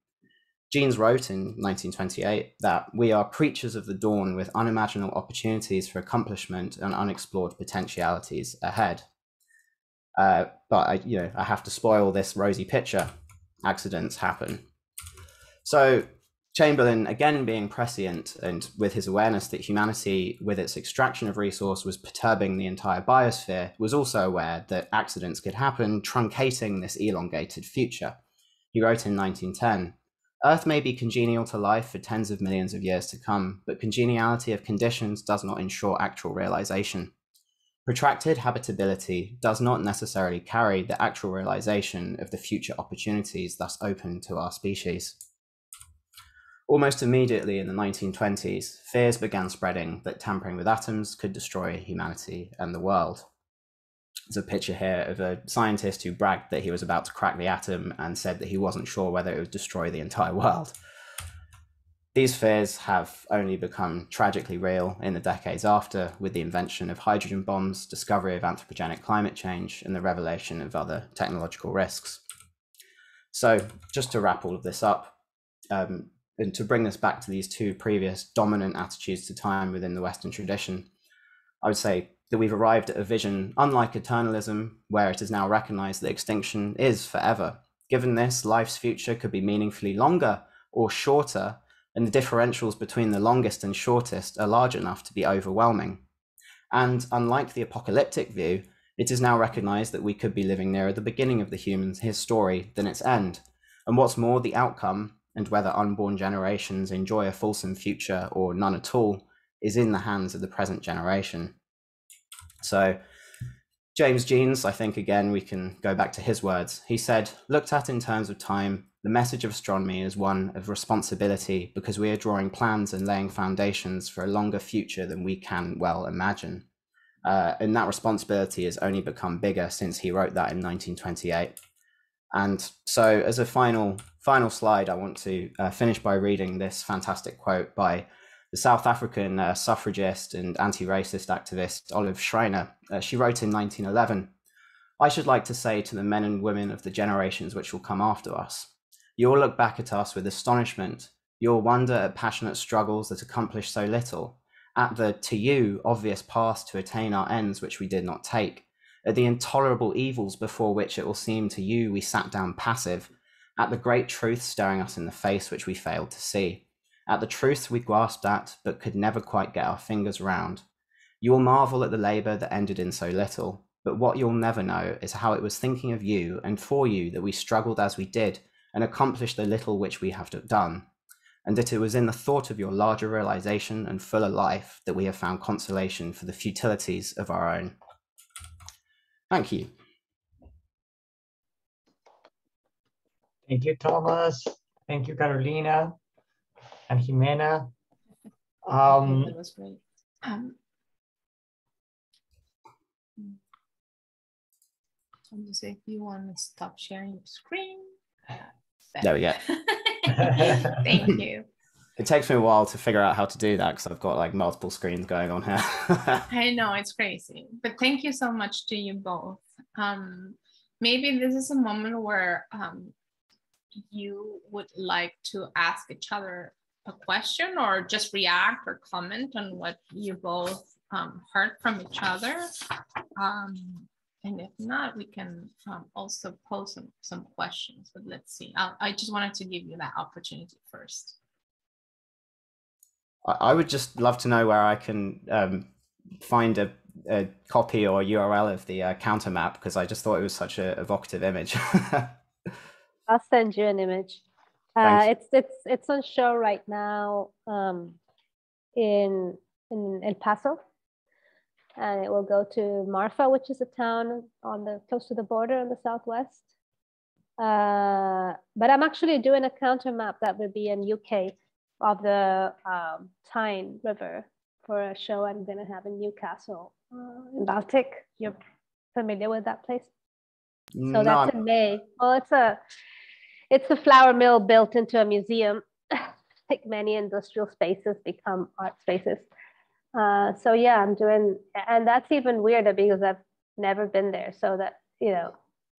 Jeans wrote in 1928 that we are creatures of the dawn with unimaginable opportunities for accomplishment and unexplored potentialities ahead. But I have to spoil this rosy picture. Accidents happen. So Chamberlain, again being prescient and with his awareness that humanity, with its extraction of resource, was perturbing the entire biosphere, was also aware that accidents could happen, truncating this elongated future. He wrote in 1910, "Earth may be congenial to life for tens of millions of years to come, but congeniality of conditions does not ensure actual realization. Protracted habitability does not necessarily carry the actual realization of the future opportunities thus open to our species." Almost immediately in the 1920s, fears began spreading that tampering with atoms could destroy humanity and the world. There's a picture here of a scientist who bragged that he was about to crack the atom and said that he wasn't sure whether it would destroy the entire world. These fears have only become tragically real in the decades after, with the invention of hydrogen bombs, discovery of anthropogenic climate change, and the revelation of other technological risks. So just to wrap all of this up, and to bring this back to these two previous dominant attitudes to time within the Western tradition, I would say that we've arrived at a vision unlike eternalism, where it is now recognized that extinction is forever. Given this, life's future could be meaningfully longer or shorter, and the differentials between the longest and shortest are large enough to be overwhelming. And unlike the apocalyptic view, it is now recognized that we could be living nearer the beginning of the human's story than its end. And what's more, the outcome, and whether unborn generations enjoy a fulsome future or none at all, is in the hands of the present generation. So James Jeans, I think again we can go back to his words. He said, "Looked at in terms of time, the message of astronomy is one of responsibility because we are drawing plans and laying foundations for a longer future than we can well imagine." And that responsibility has only become bigger since he wrote that in 1928. And so as a final slide, I want to finish by reading this fantastic quote by the South African suffragist and anti-racist activist Olive Schreiner. She wrote in 1911, "I should like to say to the men and women of the generations which will come after us, you will look back at us with astonishment. You will wonder at passionate struggles that accomplish so little, at the, to you, obvious path to attain our ends which we did not take, at the intolerable evils before which it will seem to you we sat down passive, at the great truth staring us in the face which we failed to see, at the truths we grasped at but could never quite get our fingers round. You will marvel at the labour that ended in so little, but what you'll never know is how it was thinking of you and for you that we struggled as we did and accomplished the little which we have done, and that it was in the thought of your larger realization and fuller life that we have found consolation for the futilities of our own." Thank you. Thank you, Thomas. Thank you, Carolina and Jimena. That was great. I'm just if you want to stop sharing your screen. There we go. Thank you. It takes me a while to figure out how to do that because I've got like multiple screens going on here. I know, it's crazy, but thank you so much to you both. Maybe this is a moment where you would like to ask each other a question or just react or comment on what you both heard from each other. And if not, we can also pose some questions, but let's see. I just wanted to give you that opportunity first. I would just love to know where I can find a copy or URL of the counter map, because I just thought it was such an evocative image. I'll send you an image. It's on show right now in El Paso, and it will go to Marfa, which is a town close to the border in the southwest. But I'm actually doing a counter map that would be in UK of the Tyne River for a show I'm going to have in Newcastle in Baltic. You're familiar with that place? So that's in May. Well, it's a flour mill built into a museum. Like many industrial spaces become art spaces. So yeah, I'm doing, and that's even weirder because I've never been there. So that,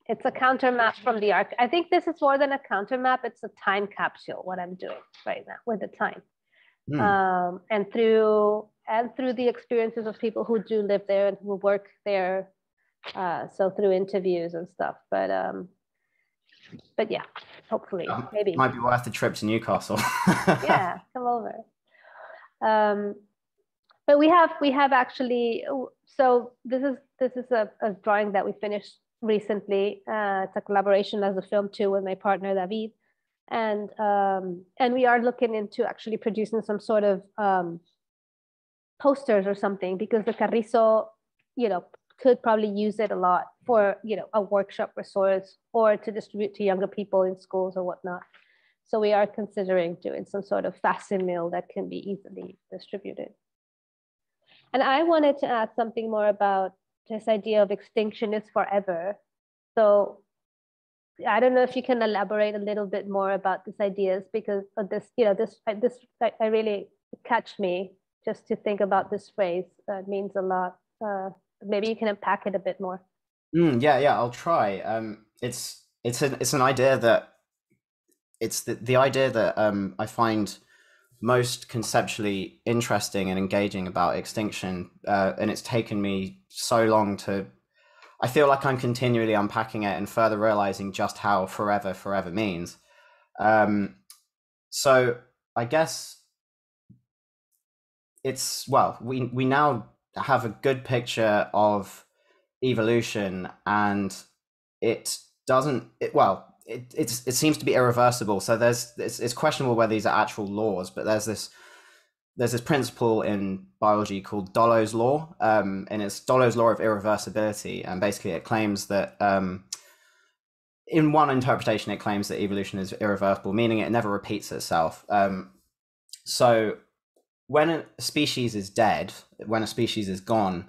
it's a counter map from the arc. I think this is more than a counter map. It's a time capsule, what I'm doing right now with the time. And through the experiences of people who do live there and who work there. So through interviews and stuff, but yeah, hopefully, maybe might be worth a trip to Newcastle. Yeah, come over. But we have actually. So this is a drawing that we finished recently. It's a collaboration as a film too with my partner David, and we are looking into actually producing some sort of posters or something, because the Carrizo, could probably use it a lot for, a workshop resource or to distribute to younger people in schools or whatnot. So we are considering doing some sort of facsimile that can be easily distributed. And I wanted to add something more about this idea of extinction is forever. So I don't know if you can elaborate a little bit more about these ideas, because of this, I really catch me just to think about this phrase. It means a lot. Maybe you can unpack it a bit more. Yeah, I'll try. It's an idea that it's the idea that I find most conceptually interesting and engaging about extinction, and it's taken me so long to. I feel like I'm continually unpacking it and further realizing just how forever means. So I guess we now have a good picture of evolution, and it seems to be irreversible. So it's questionable whether these are actual laws, but there's this principle in biology called Dollo's law, and it's Dollo's law of irreversibility, and basically it claims that in one interpretation it claims that evolution is irreversible, meaning it never repeats itself. So when a species is dead, when a species is gone,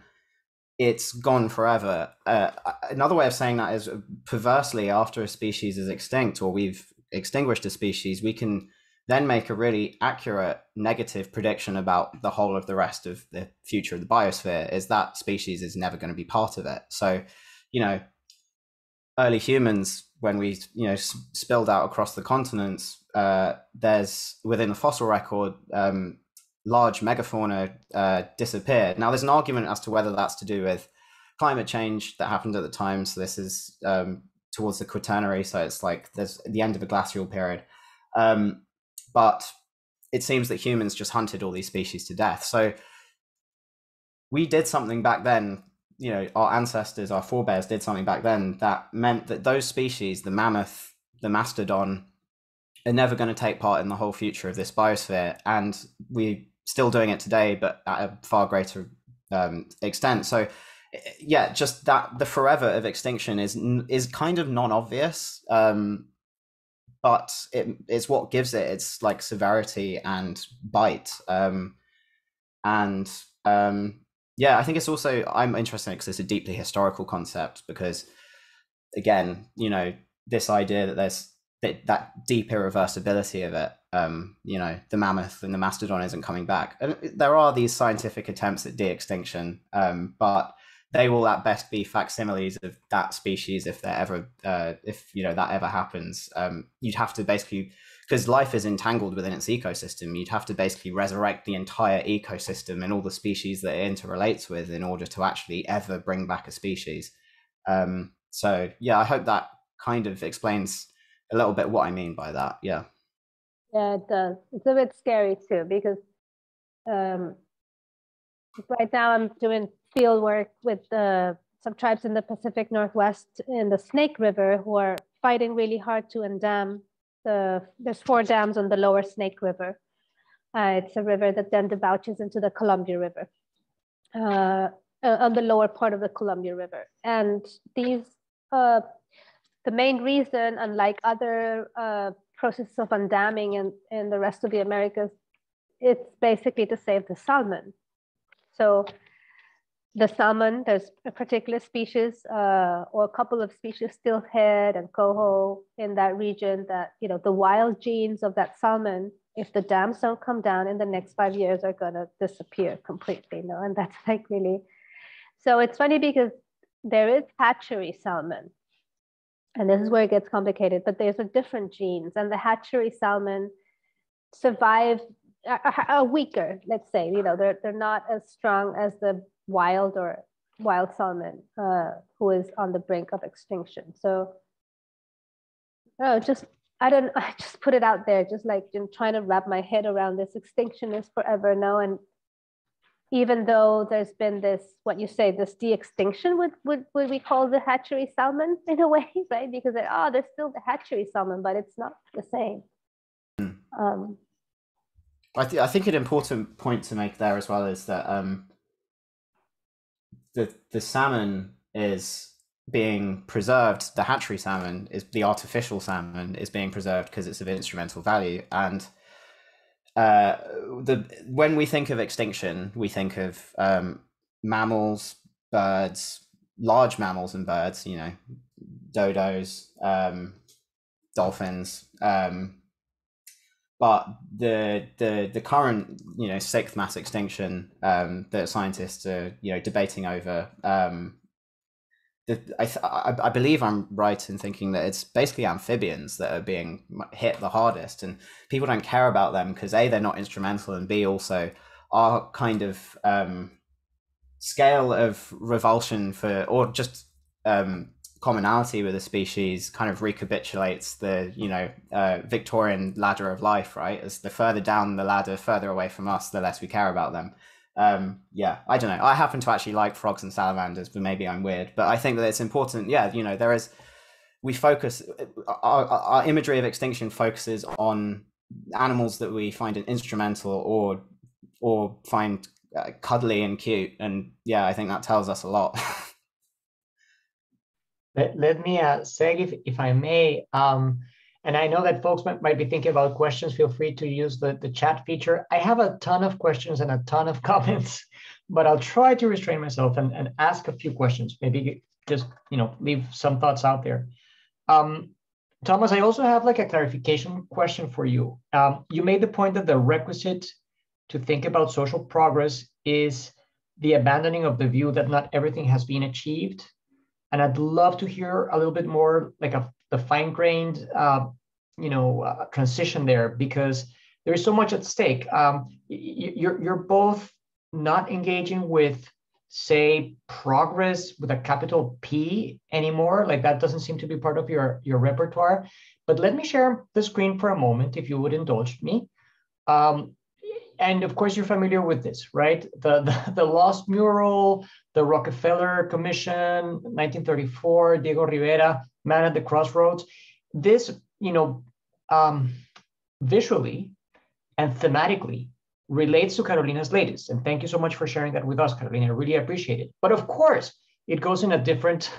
it's gone forever. Another way of saying that is, perversely, after a species is extinct or we've extinguished a species, we can then make a really accurate negative prediction about the whole of the rest of the future of the biosphere, is that species is never going to be part of it. So, early humans, when we, spilled out across the continents, there's, within the fossil record, large megafauna disappeared. Now, there's an argument as to whether that's to do with climate change that happened at the time. So this is towards the Quaternary, so it's like there's the end of a glacial period. But it seems that humans just hunted all these species to death. So we did something back then, our ancestors, our forebears did something back then that meant that those species, the mammoth, the mastodon, are never going to take part in the whole future of this biosphere. And we're still doing it today, but at a far greater extent. So yeah, just that the forever of extinction is kind of non-obvious, but it's what gives it its like severity and bite. Yeah, I think it's also, I'm interested in it because it's a deeply historical concept, because again, this idea that there's that deep irreversibility of it you know, the mammoth and the mastodon isn't coming back. And there are these scientific attempts at de-extinction, but they will at best be facsimiles of that species if they're ever, if you know that ever happens. You'd have to basically, because life is entangled within its ecosystem, you'd have to basically resurrect the entire ecosystem and all the species that it interrelates with in order to actually ever bring back a species. So yeah, I hope that kind of explains a little bit what I mean by that. Yeah. Yeah, it does. It's a bit scary too, because right now I'm doing field work with some tribes in the Pacific Northwest in the Snake River who are fighting really hard to undam. There's 4 dams on the lower Snake River. It's a river that then debouches into the Columbia River, on the lower part of the Columbia River. And these, the main reason, unlike other processes of undamming in the rest of the Americas, it's basically to save the salmon. So the salmon, there's a particular species or a couple of species, steelhead and coho in that region that, you know, the wild genes of that salmon, if the dams don't come down in the next 5 years, are gonna disappear completely, you know? And that's like really, so it's funny because there is hatchery salmon, and this is where it gets complicated, but there's a different genes, and the hatchery salmon survive, are weaker, let's say, you know, they're not as strong as the wild salmon who is on the brink of extinction. So I just put it out there, just like trying to wrap my head around this. Extinction is forever now, and even though there's been this, what you say, this de-extinction, would we call the hatchery salmon in a way, right? Because there's still the hatchery salmon, but it's not the same. I think an important point to make there as well is that the salmon is being preserved. The hatchery salmon, is the artificial salmon, is being preserved because it's of instrumental value. And when we think of extinction, we think of mammals, birds, large mammals and birds, you know, dodos, dolphins, but the current, you know, 6th mass extinction that scientists are, you know, debating over, I believe I'm right in thinking that it's basically amphibians that are being hit the hardest, and people don't care about them because A, they're not instrumental, and B, also our kind of scale of revulsion for, or just commonality with a species kind of recapitulates the, you know, Victorian ladder of life, right? As the further down the ladder, further away from us, the less we care about them. Yeah, I don't know. I happen to actually like frogs and salamanders, but maybe I'm weird. But I think that it's important. Yeah, you know, we focus, our imagery of extinction focuses on animals that we find instrumental or find cuddly and cute. And yeah, I think that tells us a lot. Let me say, if I may, and I know that folks might be thinking about questions. Feel free to use the chat feature. I have a ton of questions and a ton of comments, but I'll try to restrain myself and ask a few questions. Maybe just, you know, leave some thoughts out there. Thomas, I also have like a clarification question for you. You made the point that the requisite to think about social progress is the abandoning of the view that not everything has been achieved. And I'd love to hear a little bit more like the fine-grained, transition there, because there is so much at stake. You're both not engaging with, say, progress with a capital P anymore. Like that doesn't seem to be part of your repertoire. But let me share the screen for a moment, if you would indulge me. And of course, you're familiar with this, right? The Lost Mural, the Rockefeller Commission, 1934, Diego Rivera, Man at the Crossroads. This, visually and thematically relates to Carolina's latest. And thank you so much for sharing that with us, Carolina. I really appreciate it. But of course, it goes in a different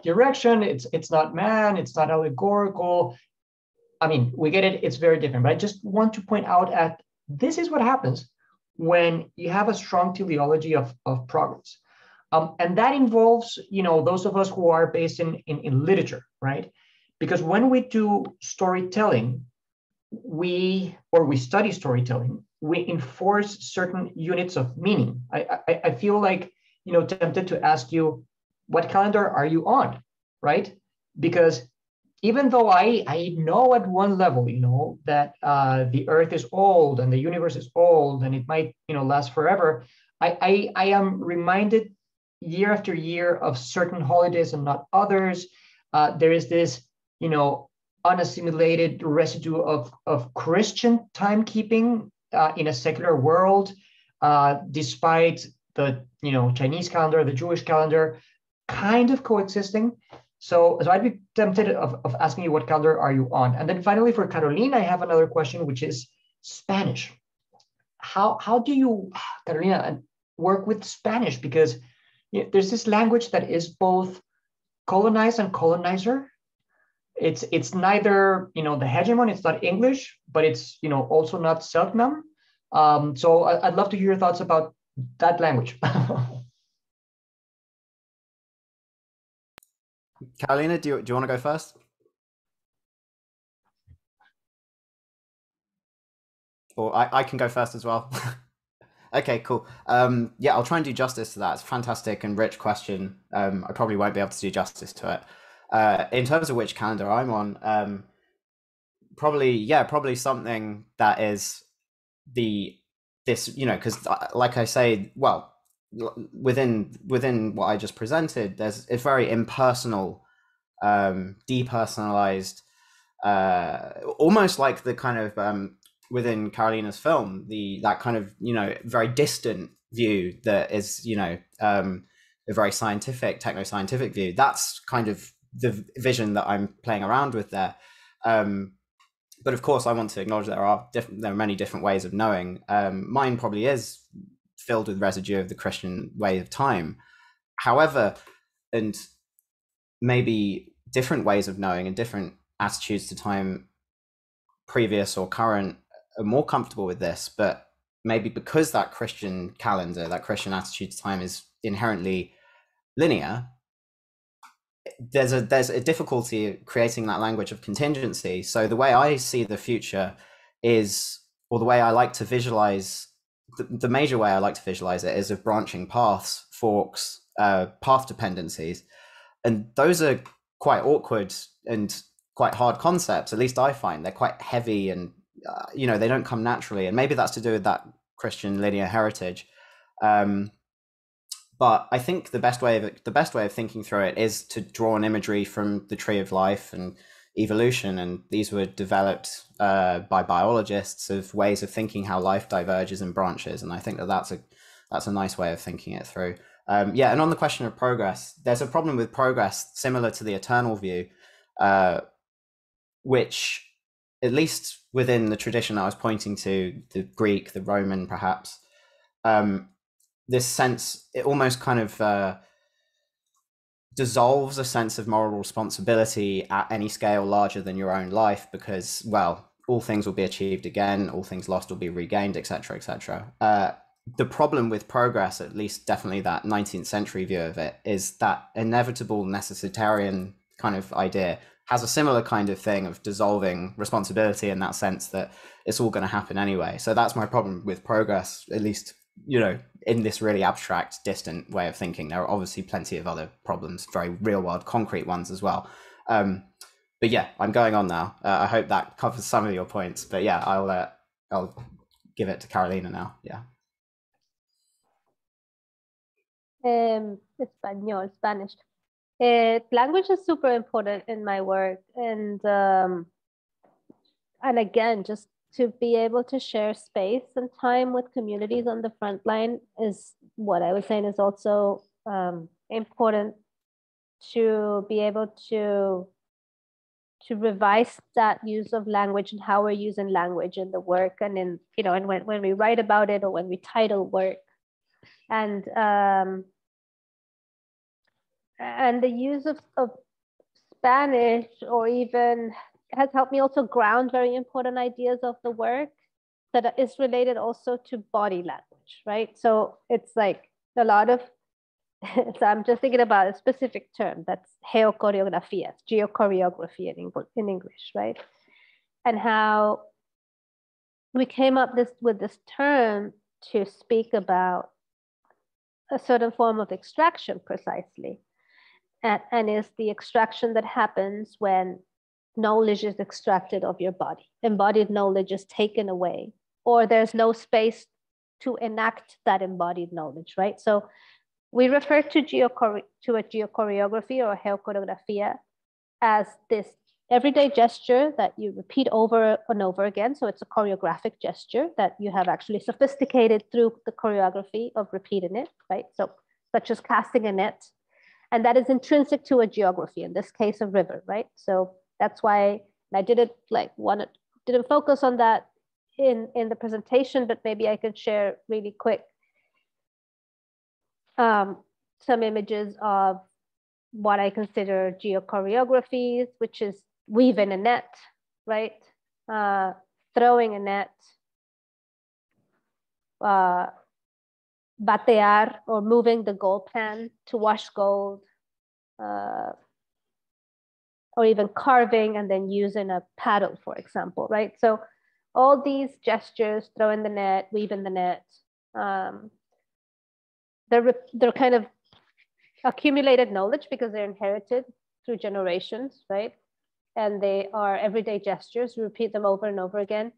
direction. It's not man, it's not allegorical. I mean, we get it, it's very different. But I just want to point out this is what happens when you have a strong teleology of progress. And that involves, those of us who are based in literature, right? Because when we do storytelling, we study storytelling, we enforce certain units of meaning. I feel like, tempted to ask you, what calendar are you on, right? Because even though I know at one level, that the Earth is old and the universe is old and it might, last forever, I am reminded year after year of certain holidays and not others. There is this, unassimilated residue of Christian timekeeping in a secular world, despite the Chinese calendar, the Jewish calendar, kind of coexisting. So I'd be tempted of asking you, what calendar are you on? And then finally for Carolina, I have another question, which is Spanish. How do you, Carolina, work with Spanish? Because there's this language that is both colonized and colonizer. It's neither, the hegemon, it's not English, but it's, also not Selknam. So I'd love to hear your thoughts about that language. Carolina, do you want to go first? Or I can go first as well. Okay, cool. Yeah, I'll try and do justice to that. It's a fantastic and rich question. I probably won't be able to do justice to it. In terms of which calendar I'm on, probably something that is because like I say, well, within what I just presented, it's very impersonal, depersonalized, almost like the kind of within Carolina's film, that kind of very distant view that is a very scientific, techno-scientific view. That's kind of the vision that I'm playing around with there. But of course, I want to acknowledge there are many different ways of knowing. Mine probably is filled with residue of the Christian way of time. However, and maybe different ways of knowing and different attitudes to time, previous or current, are more comfortable with this. But maybe because that Christian calendar, that Christian attitude to time is inherently linear, there's a difficulty creating that language of contingency. So the way I see the future is, or the way I like to visualize, the major way I like to visualize it is of branching paths, forks, path dependencies. And those are quite awkward and quite hard concepts. At least I find they're quite heavy and, they don't come naturally. And maybe that's to do with that Christian linear heritage. But I think the best way of thinking through it is to draw an imagery from the tree of life and evolution, and these were developed by biologists of ways of thinking how life diverges and branches, and I think that's a nice way of thinking it through. And on the question of progress, there's a problem with progress similar to the eternal view, which, at least within the tradition I was pointing to, the Greek, the Roman, perhaps. This sense, it almost kind of dissolves a sense of moral responsibility at any scale larger than your own life, because, well, all things will be achieved again, all things lost will be regained, etc., etc. The problem with progress, at least definitely that 19th century view of it, is that inevitable necessitarian kind of idea has a similar kind of thing of dissolving responsibility in that sense that it's all going to happen anyway. So that's my problem with progress, at least in this really abstract, distant way of thinking. There are obviously plenty of other problems, very real world, concrete ones as well. But yeah, I'm going on now. I hope that covers some of your points. But yeah, I'll give it to Carolina now. Yeah. Spanish. Language is super important in my work, and again, just to be able to share space and time with communities on the front line is what I was saying is also important, to be able to revise that use of language and how we're using language in the work, and in and when we write about it or when we title work, and the use of Spanish, or even, has helped me also ground very important ideas of the work that is related also to body language, right? So it's like a lot of, so I'm just thinking about a specific term, that's geochoreography in English, right? And how we came up with this term to speak about a certain form of extraction precisely. And is the extraction that happens when knowledge is extracted of your body. Embodied knowledge is taken away, or there's no space to enact that embodied knowledge, right? So we refer to a geochoreography or geocoreografía as this everyday gesture that you repeat over and over again. So it's a choreographic gesture that you have actually sophisticated through the choreography of repeating it, right? So such as casting a net, and that is intrinsic to a geography, in this case, a river, right? So that's why I didn't focus on that in the presentation, but maybe I could share really quick some images of what I consider geochoreographies, which is weaving a net, right? Throwing a net, batear, or moving the gold pan to wash gold, or even carving and then using a paddle, for example, right? So all these gestures, throwing the net, weaving the net, they're kind of accumulated knowledge because they're inherited through generations, right? And they are everyday gestures. We repeat them over and over again.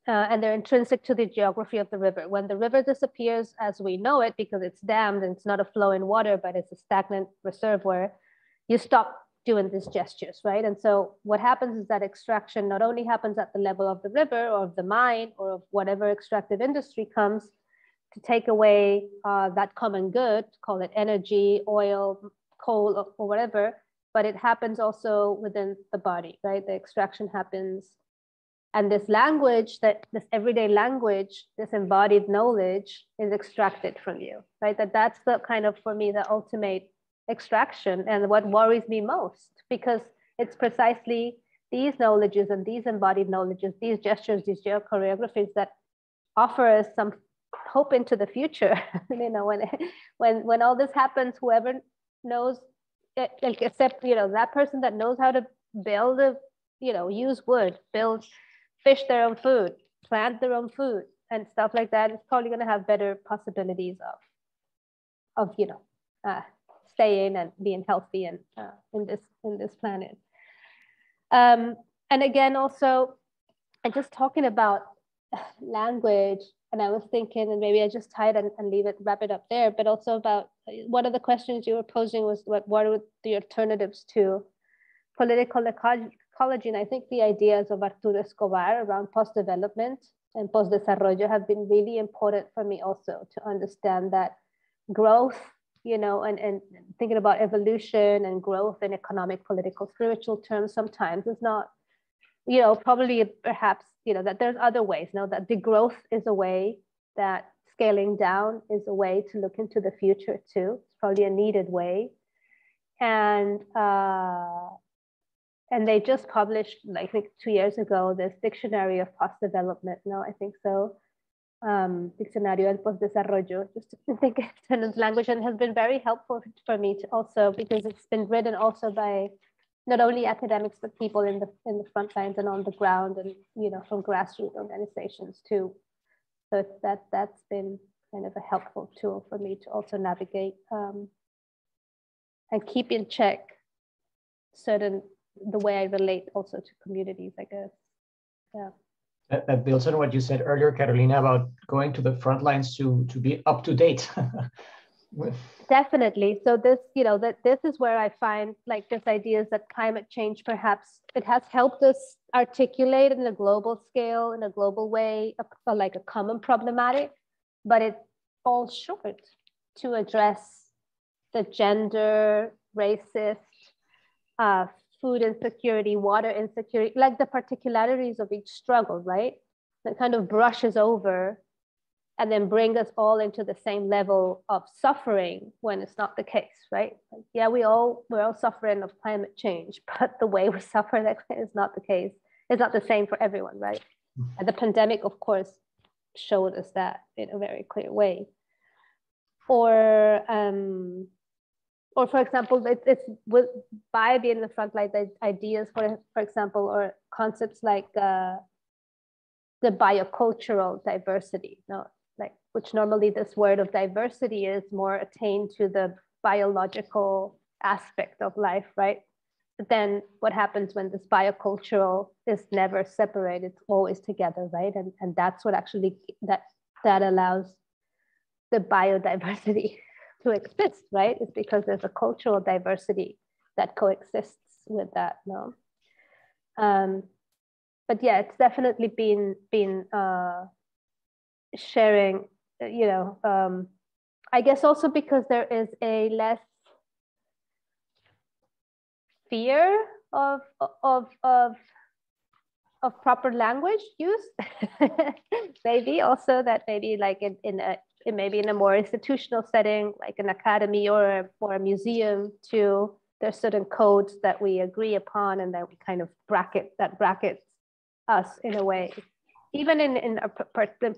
And they're intrinsic to the geography of the river. When the river disappears as we know it, because it's dammed and it's not a flowing water, but it's a stagnant reservoir, you stop doing these gestures, right? And so what happens is that extraction not only happens at the level of the river or of the mine or of whatever extractive industry comes to take away that common good, call it energy, oil, coal, or whatever, but it happens also within the body, right? The extraction happens. And this language, this everyday language, this embodied knowledge is extracted from you, right? That's the kind of, for me, the ultimate extraction, and what worries me most, because it's precisely these knowledges and these embodied knowledges, these gestures, these choreographies that offer us some hope into the future. You know, when all this happens, whoever knows, except, you know, that person that knows how to build use wood, fish their own food, plant their own food, and stuff like that, is probably going to have better possibilities of staying and being healthy and in this planet. And again, also, and just talking about language, and I was thinking, and maybe I just tie it and wrap it up there, but also about one of the questions you were posing was what are the alternatives to political ecology? And I think the ideas of Arturo Escobar around post-development and post-desarrollo have been really important for me also to understand that growth, and thinking about evolution and growth in economic, political, spiritual terms sometimes is not, probably perhaps, that there's other ways, that the growth is a way, that scaling down is a way to look into the future too. It's probably a needed way. And they just published, I think 2 years ago, this dictionary of post-development. No, I think so. Diccionario del Postdesarrollo, just to think in language, and has been very helpful for me to also, because it's been written also by not only academics, but people in the front lines and on the ground, and from grassroots organizations too. So that's been kind of a helpful tool for me to also navigate and keep in check the way I relate also to communities, I guess. Yeah. That builds on what you said earlier, Carolina, about going to the front lines to be up to date. Definitely. So this, this is where I find like this ideas that climate change, perhaps it has helped us articulate in a global scale, in a global way, like a common problematic, but it falls short to address the gender, racist, food insecurity, water insecurity, like the particularities of each struggle, right? That kind of brushes over and then bring us all into the same level of suffering when it's not the case, right? Like, yeah, we're all suffering of climate change, but the way we suffer that is not the case. It's not the same for everyone, right? And the pandemic, of course, showed us that in a very clear way. Or for example, it's by being in the front line, ideas, for example, or concepts like the biocultural diversity, no, like, which normally this word of diversity is more attained to the biological aspect of life, right? But then what happens when this biocultural is never separated, it's always together, right? And that's what actually, that allows the biodiversity to exist, right? It's because there's a cultural diversity that coexists with that, no? But yeah, it's definitely been sharing, you know, I guess also because there is a less fear of proper language use. Maybe also that maybe like maybe in a more institutional setting, like an academy or a museum too, there's certain codes that we agree upon and that we kind of brackets us in a way, even in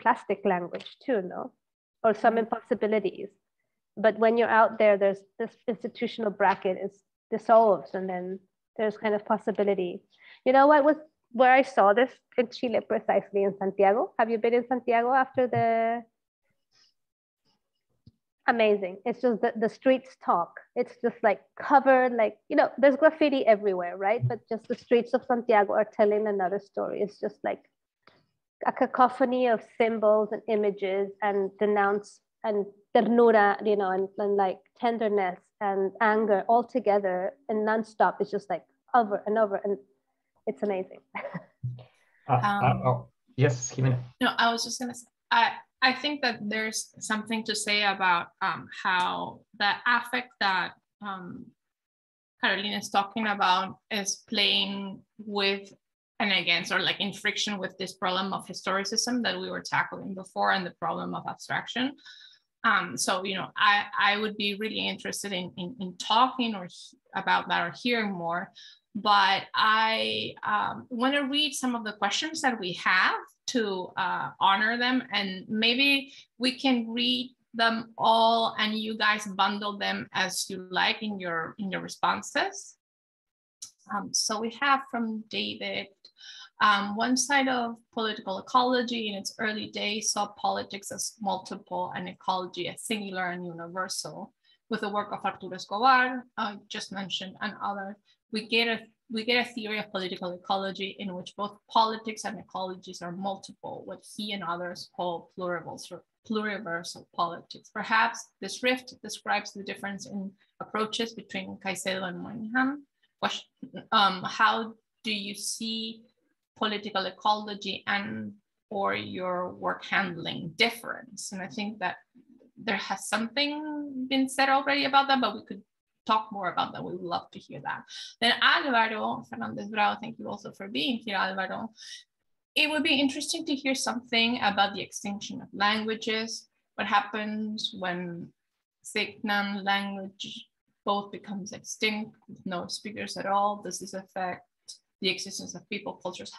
plastic language too, no? Or some impossibilities. But when you're out there, there's this institutional bracket is dissolves, and then there's kind of possibility. You know what was where I saw this in Chile, precisely in Santiago? Have you been in Santiago after the? Amazing. It's just the streets talk. It's just like covered, like, you know, there's graffiti everywhere, right? But just the streets of Santiago are telling another story. It's just like a cacophony of symbols and images and denounce and ternura, you know, and like tenderness and anger all together and nonstop. It's just like over and over, and it's amazing. Yes, Jimena. No, I was just gonna say, I think that there's something to say about how the affect that Carolina is talking about is playing with and against, or like in friction with this problem of historicism that we were tackling before, and the problem of abstraction. So, you know, I would be really interested in talking about that or hearing more, but I want to read some of the questions that we have to honor them, and maybe we can read them all and you guys bundle them as you like in your responses. So we have from David, one side of political ecology in its early days saw politics as multiple and ecology as singular and universal. With the work of Arturo Escobar, just mentioned, and others, we get a theory of political ecology in which both politics and ecologies are multiple, what he and others call pluriversal politics. Perhaps this rift describes the difference in approaches between Caicedo and Moynihan. How do you see political ecology and or your work handling difference? And I think that there has something been said already about that, but we could talk more about that. We would love to hear that. Then Álvaro Fernández Bravo, thank you also for being here, Álvaro. It would be interesting to hear something about the extinction of languages. What happens when Signan language both becomes extinct with no speakers at all? Does this affect the existence of people, cultures,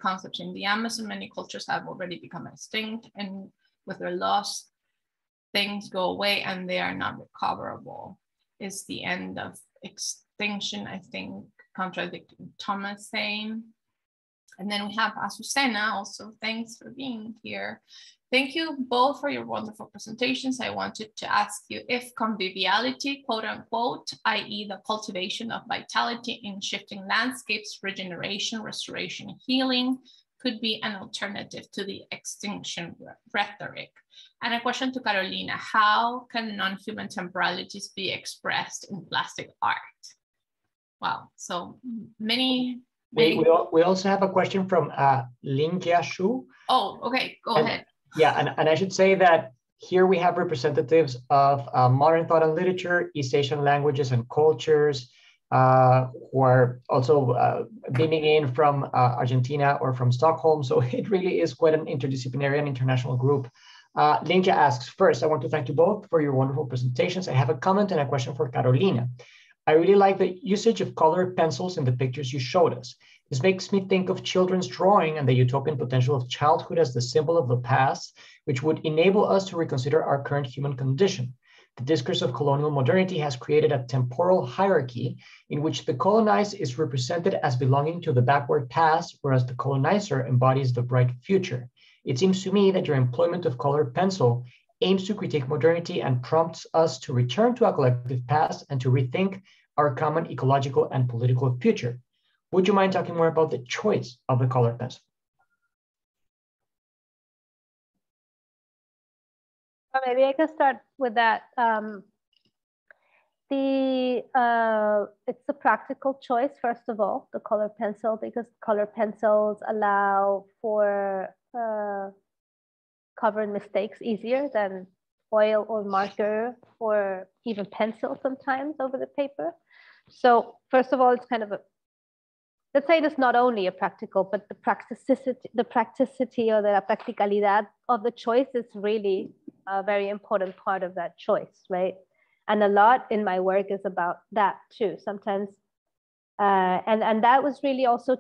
concepts in the Amazon? Many cultures have already become extinct, and with their loss, things go away and they are not recoverable. Is the end of extinction, I think, contradicting Thomas saying. And then we have Azucena also, thanks for being here. Thank you both for your wonderful presentations. I wanted to ask you if conviviality, quote unquote, i.e. the cultivation of vitality in shifting landscapes, regeneration, restoration, and healing, could be an alternative to the extinction rhetoric. And a question to Carolina, how can non-human temporalities be expressed in plastic art? Wow, so many. We also have a question from Linkia Shu. Oh, okay, go ahead. Yeah, and I should say that here we have representatives of modern thought and literature, East Asian languages and cultures, who are also beaming in from Argentina or from Stockholm. So it really is quite an interdisciplinary and international group. Linkia asks, first, I want to thank you both for your wonderful presentations. I have a comment and a question for Carolina. I really like the usage of colored pencils in the pictures you showed us. This makes me think of children's drawing and the utopian potential of childhood as the symbol of the past, which would enable us to reconsider our current human condition. The discourse of colonial modernity has created a temporal hierarchy in which the colonized is represented as belonging to the backward past, whereas the colonizer embodies the bright future. It seems to me that your employment of colored pencil aims to critique modernity and prompts us to return to a collective past and to rethink our common ecological and political future. Would you mind talking more about the choice of the colored pencil? Maybe I can start with that. It's a practical choice, first of all, the colored pencil, because colored pencils allow for covering mistakes easier than oil or marker or even pencil sometimes over the paper. So first of all, it's kind of a, let's say it's not only a practical, but the practicity or the practicalidad of the choice is really a very important part of that choice, right? And a lot in my work is about that too. Sometimes, and that was really also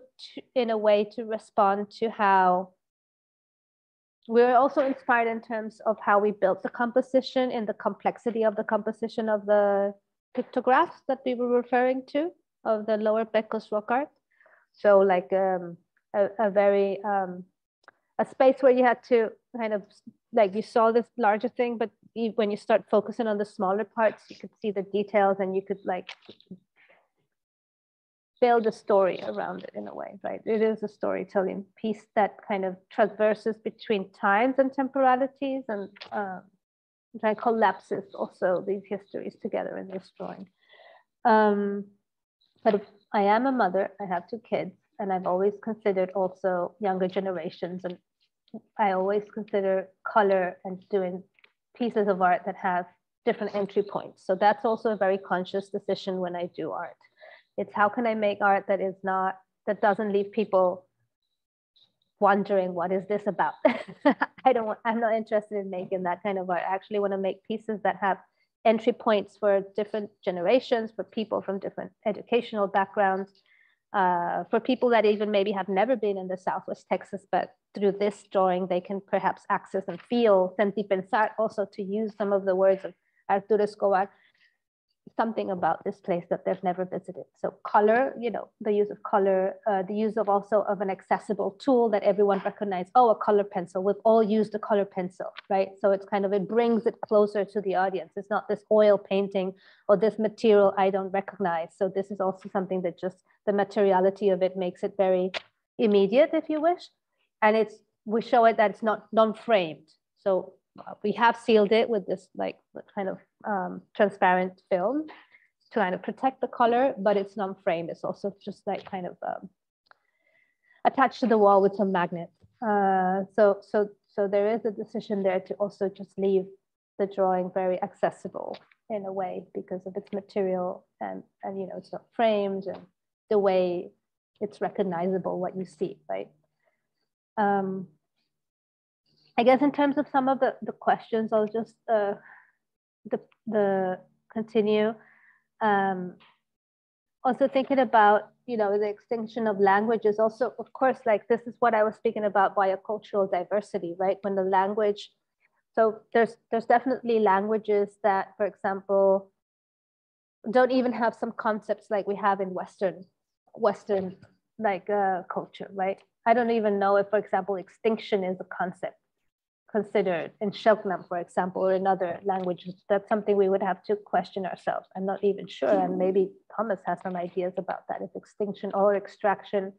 in a way to respond to how we were also inspired in terms of how we built the composition and the complexity of the composition of the pictographs that we were referring to of the Lower Pecos rock art. So like a very, a space where you had to kind of, like you saw this larger thing, but when you start focusing on the smaller parts, you could see the details and you could like build a story around it in a way, right? It is a storytelling piece that kind of traverses between times and temporalities and kind of collapses also these histories together in this drawing. But I am a mother, I have 2 kids, and I've always considered also younger generations, and I always consider color and doing pieces of art that have different entry points. So that's also a very conscious decision when I do art. It's how can I make art that is not, that doesn't leave people wondering, what is this about? I'm not interested in making that kind of art. I actually want to make pieces that have entry points for different generations, for people from different educational backgrounds, for people that even maybe have never been in the Southwest Texas, but through this drawing, they can perhaps access and feel, sentir, pensar, also to use some of the words of Arturo Escobar, something about this place that they've never visited. So color, you know, the use of color, the use of also of an accessible tool that everyone recognizes. Oh, a color pencil, we've all used a color pencil, right? So it's kind of, it brings it closer to the audience. It's not this oil painting or this material I don't recognize. So this is also something that just the materiality of it makes it very immediate, if you wish. And we show it that it's not non-framed. So we have sealed it with this like kind of transparent film to kind of protect the color, but it's non-framed. It's also just like kind of attached to the wall with some magnets. So there is a decision there to also just leave the drawing very accessible in a way because of its material and you know, it's not framed and the way it's recognizable what you see, right? I guess in terms of some of the questions, I'll just continue. Also thinking about, you know, the extinction of languages. Also, of course, like this is what I was speaking about biocultural diversity, right? When the language, so there's definitely languages that, for example, don't even have some concepts like we have in Western like culture, right? I don't even know if, for example, extinction is a concept considered in Selknam, for example, or in other languages. That's something we would have to question ourselves. I'm not even sure, and maybe Thomas has some ideas about that, if extinction or extraction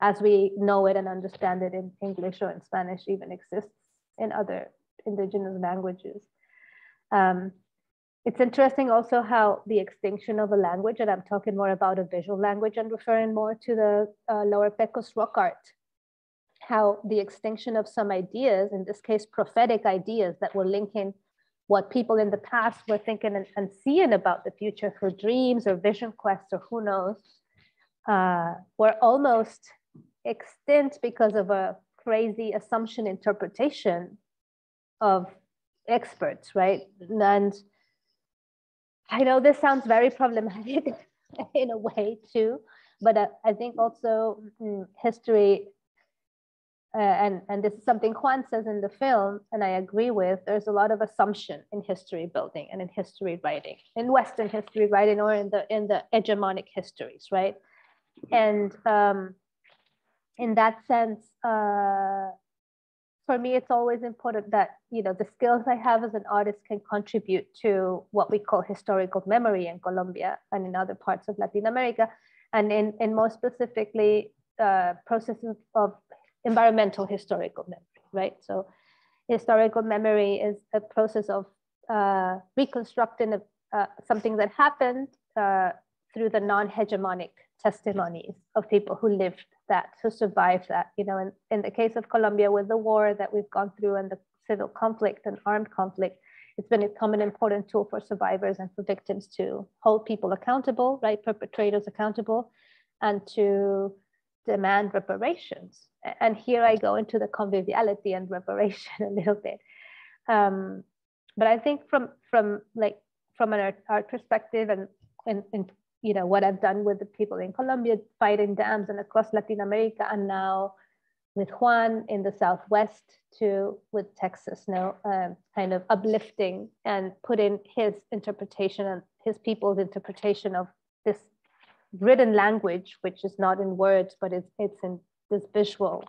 as we know it and understand it in English or in Spanish even exists in other indigenous languages. It's interesting also how the extinction of a language, and I'm talking more about a visual language and referring more to the Lower Pecos rock art, how the extinction of some ideas, in this case, prophetic ideas that were linking what people in the past were thinking and seeing about the future for dreams or vision quests or who knows, were almost extinct because of a crazy assumption interpretation of experts, right? And I know this sounds very problematic in a way too, but I think also history and this is something Juan says in the film, and I agree with, there's a lot of assumption in history building and in history writing, in Western history writing, or in the hegemonic histories, right? And in that sense, for me, it's always important that, you know, the skills I have as an artist can contribute to what we call historical memory in Colombia and in other parts of Latin America, and in more specifically, processes of environmental historical memory, right? So historical memory is a process of reconstructing something that happened through the non-hegemonic testimonies of people who lived that, who survived that. You know, in the case of Colombia, with the war that we've gone through and the civil conflict and armed conflict, it's become an important tool for survivors and for victims to hold people accountable, right? Perpetrators accountable, and to demand reparations. And here I go into the conviviality and reparation a little bit. But I think from an art perspective, and you know, what I've done with the people in Colombia fighting dams and across Latin America, and now with Juan in the Southwest too, with Texas now, kind of uplifting and putting his interpretation and his people's interpretation of this written language, which is not in words, but it's in this visual,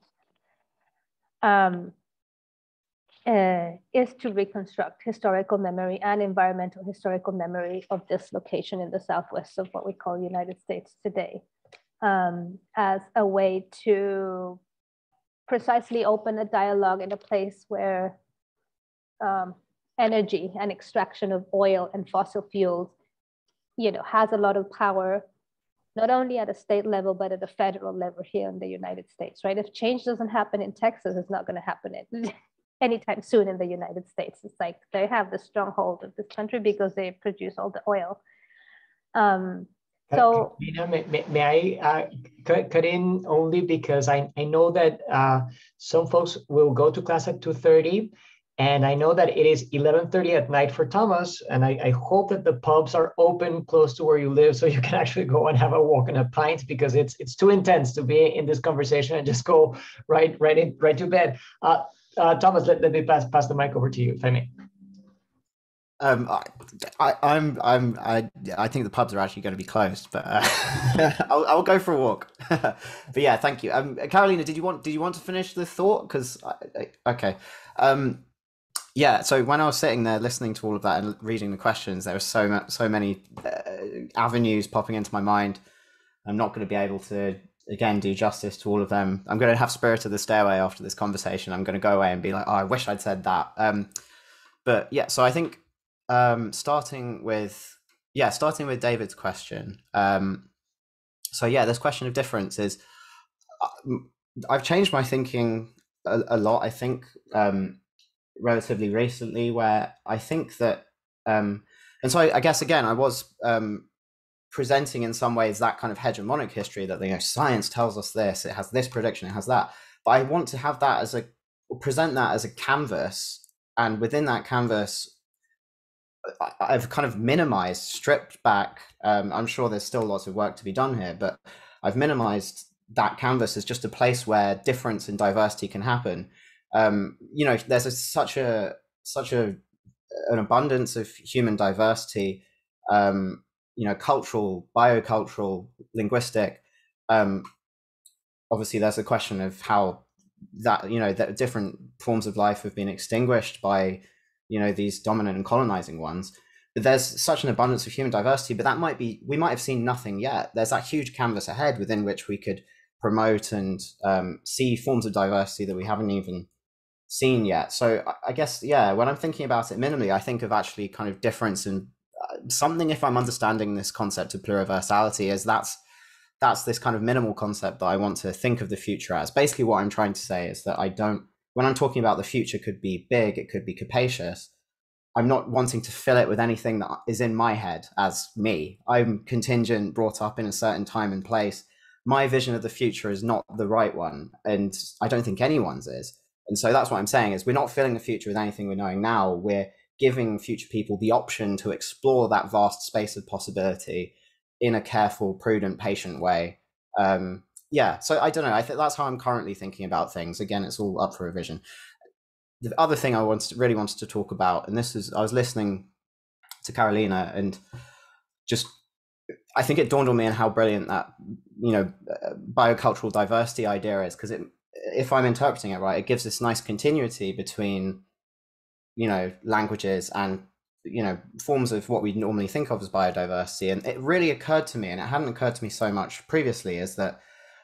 is to reconstruct historical memory and environmental historical memory of this location in the Southwest of what we call United States today, as a way to precisely open a dialogue in a place where energy and extraction of oil and fossil fuels, you know, has a lot of power, not only at a state level, but at a federal level here in the United States, right? If change doesn't happen in Texas, it's not going to happen anytime soon in the United States. It's like they have the stronghold of this country because they produce all the oil. So, may I cut in only because I know that some folks will go to class at 2:30. And I know that it is 11:30 at night for Thomas, and I hope that the pubs are open close to where you live, so you can actually go and have a walk and a pint, because it's too intense to be in this conversation and just go right to bed. Thomas, let me pass the mic over to you, if I may. I think the pubs are actually going to be closed, but I'll go for a walk. But yeah, thank you. Carolina, did you want to finish the thought? Because okay. Yeah, so when I was sitting there listening to all of that and reading the questions, there were so many avenues popping into my mind. I'm not going to be able to, again, do justice to all of them. I'm going to have Spirit of the Stairway after this conversation. I'm going to go away and be like, oh, I wish I'd said that. But yeah, so I think starting with David's question. So yeah, this question of difference is, I've changed my thinking a lot, I think, relatively recently, where I think that and so I guess again I was presenting in some ways that kind of hegemonic history that, you know, science tells us this, it has this prediction, it has that, but I want to have that present that as a canvas, and within that canvas I've kind of minimized, stripped back, I'm sure there's still lots of work to be done here, but I've minimized that canvas as just a place where difference and diversity can happen. You know, there's such an abundance of human diversity, you know, cultural, biocultural, linguistic. Obviously, there's a question of how that, you know, that different forms of life have been extinguished by, you know, these dominant and colonizing ones. But there's such an abundance of human diversity, but we might have seen nothing yet. There's that huge canvas ahead within which we could promote and see forms of diversity that we haven't even seen yet. So I guess, yeah, when I'm thinking about it minimally, I think of actually kind of difference and something, if I'm understanding this concept of pluriversality, is that's this kind of minimal concept that I want to think of the future as. Basically what I'm trying to say is that when I'm talking about the future could be big, it could be capacious, I'm not wanting to fill it with anything that is in my head as me. I'm contingent, brought up in a certain time and place. My vision of the future is not the right one, and I don't think anyone's is. And so that's what I'm saying, is we're not filling the future with anything we're knowing now. We're giving future people the option to explore that vast space of possibility in a careful, prudent, patient way. yeah, so I don't know. I think that's how I'm currently thinking about things. Again, it's all up for revision. The other thing I really wanted to talk about, and this is, I was listening to Carolina, and just, I think it dawned on me on how brilliant that, biocultural diversity idea is, because if I'm interpreting it right, it gives this nice continuity between, languages and, forms of what we normally think of as biodiversity. And it really occurred to me, and it hadn't occurred to me so much previously, is that,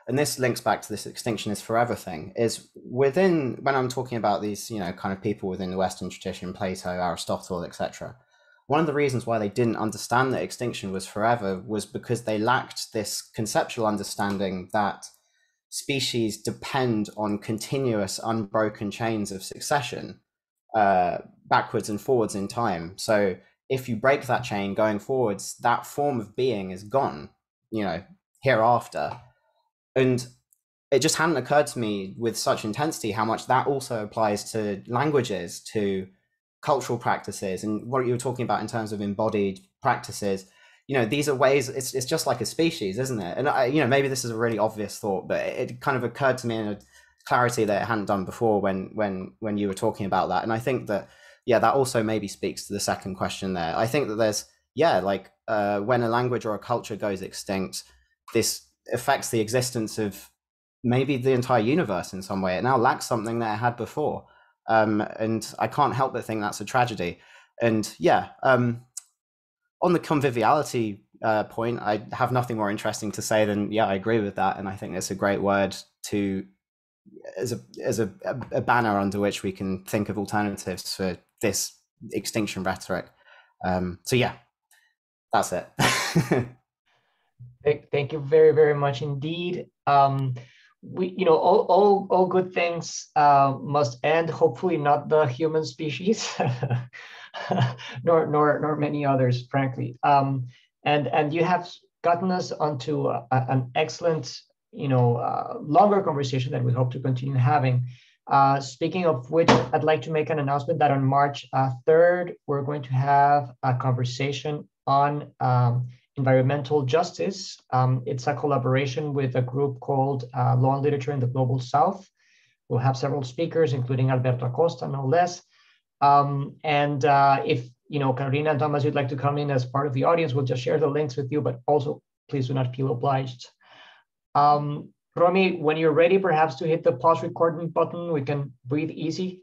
and this links back to this extinction is forever thing, is when I'm talking about these, kind of people within the Western tradition, Plato, Aristotle, etc., one of the reasons why they didn't understand that extinction was forever was because they lacked this conceptual understanding that species depend on continuous, unbroken chains of succession, backwards and forwards in time. So if you break that chain going forwards, that form of being is gone, hereafter. And it just hadn't occurred to me with such intensity how much that also applies to languages, to cultural practices, and what you were talking about in terms of embodied practices. These are ways, it's just like a species, isn't it? And maybe this is a really obvious thought, but it kind of occurred to me in a clarity that it hadn't done before when you were talking about that. And I think that, that also maybe speaks to the second question there. I think that there's, when a language or a culture goes extinct, this affects the existence of maybe the entire universe in some way. It now lacks something that it had before. And I can't help but think that's a tragedy. And on the conviviality point, I have nothing more interesting to say than, I agree with that. And I think it's a great word as a banner under which we can think of alternatives for this extinction rhetoric. That's it. Thank you very, very much indeed. We, all good things must end. Hopefully, not the human species, nor many others, frankly. And you have gotten us onto an excellent, longer conversation that we hope to continue having. Speaking of which, I'd like to make an announcement that on March 3rd, we're going to have a conversation on environmental justice. It's a collaboration with a group called Law and Literature in the Global South. We'll have several speakers, including Alberto Acosta, no less. If Carolina and Thomas, you'd like to come in as part of the audience, we'll just share the links with you, but also please do not feel obliged. Romy, when you're ready, perhaps to hit the pause recording button, we can breathe easy.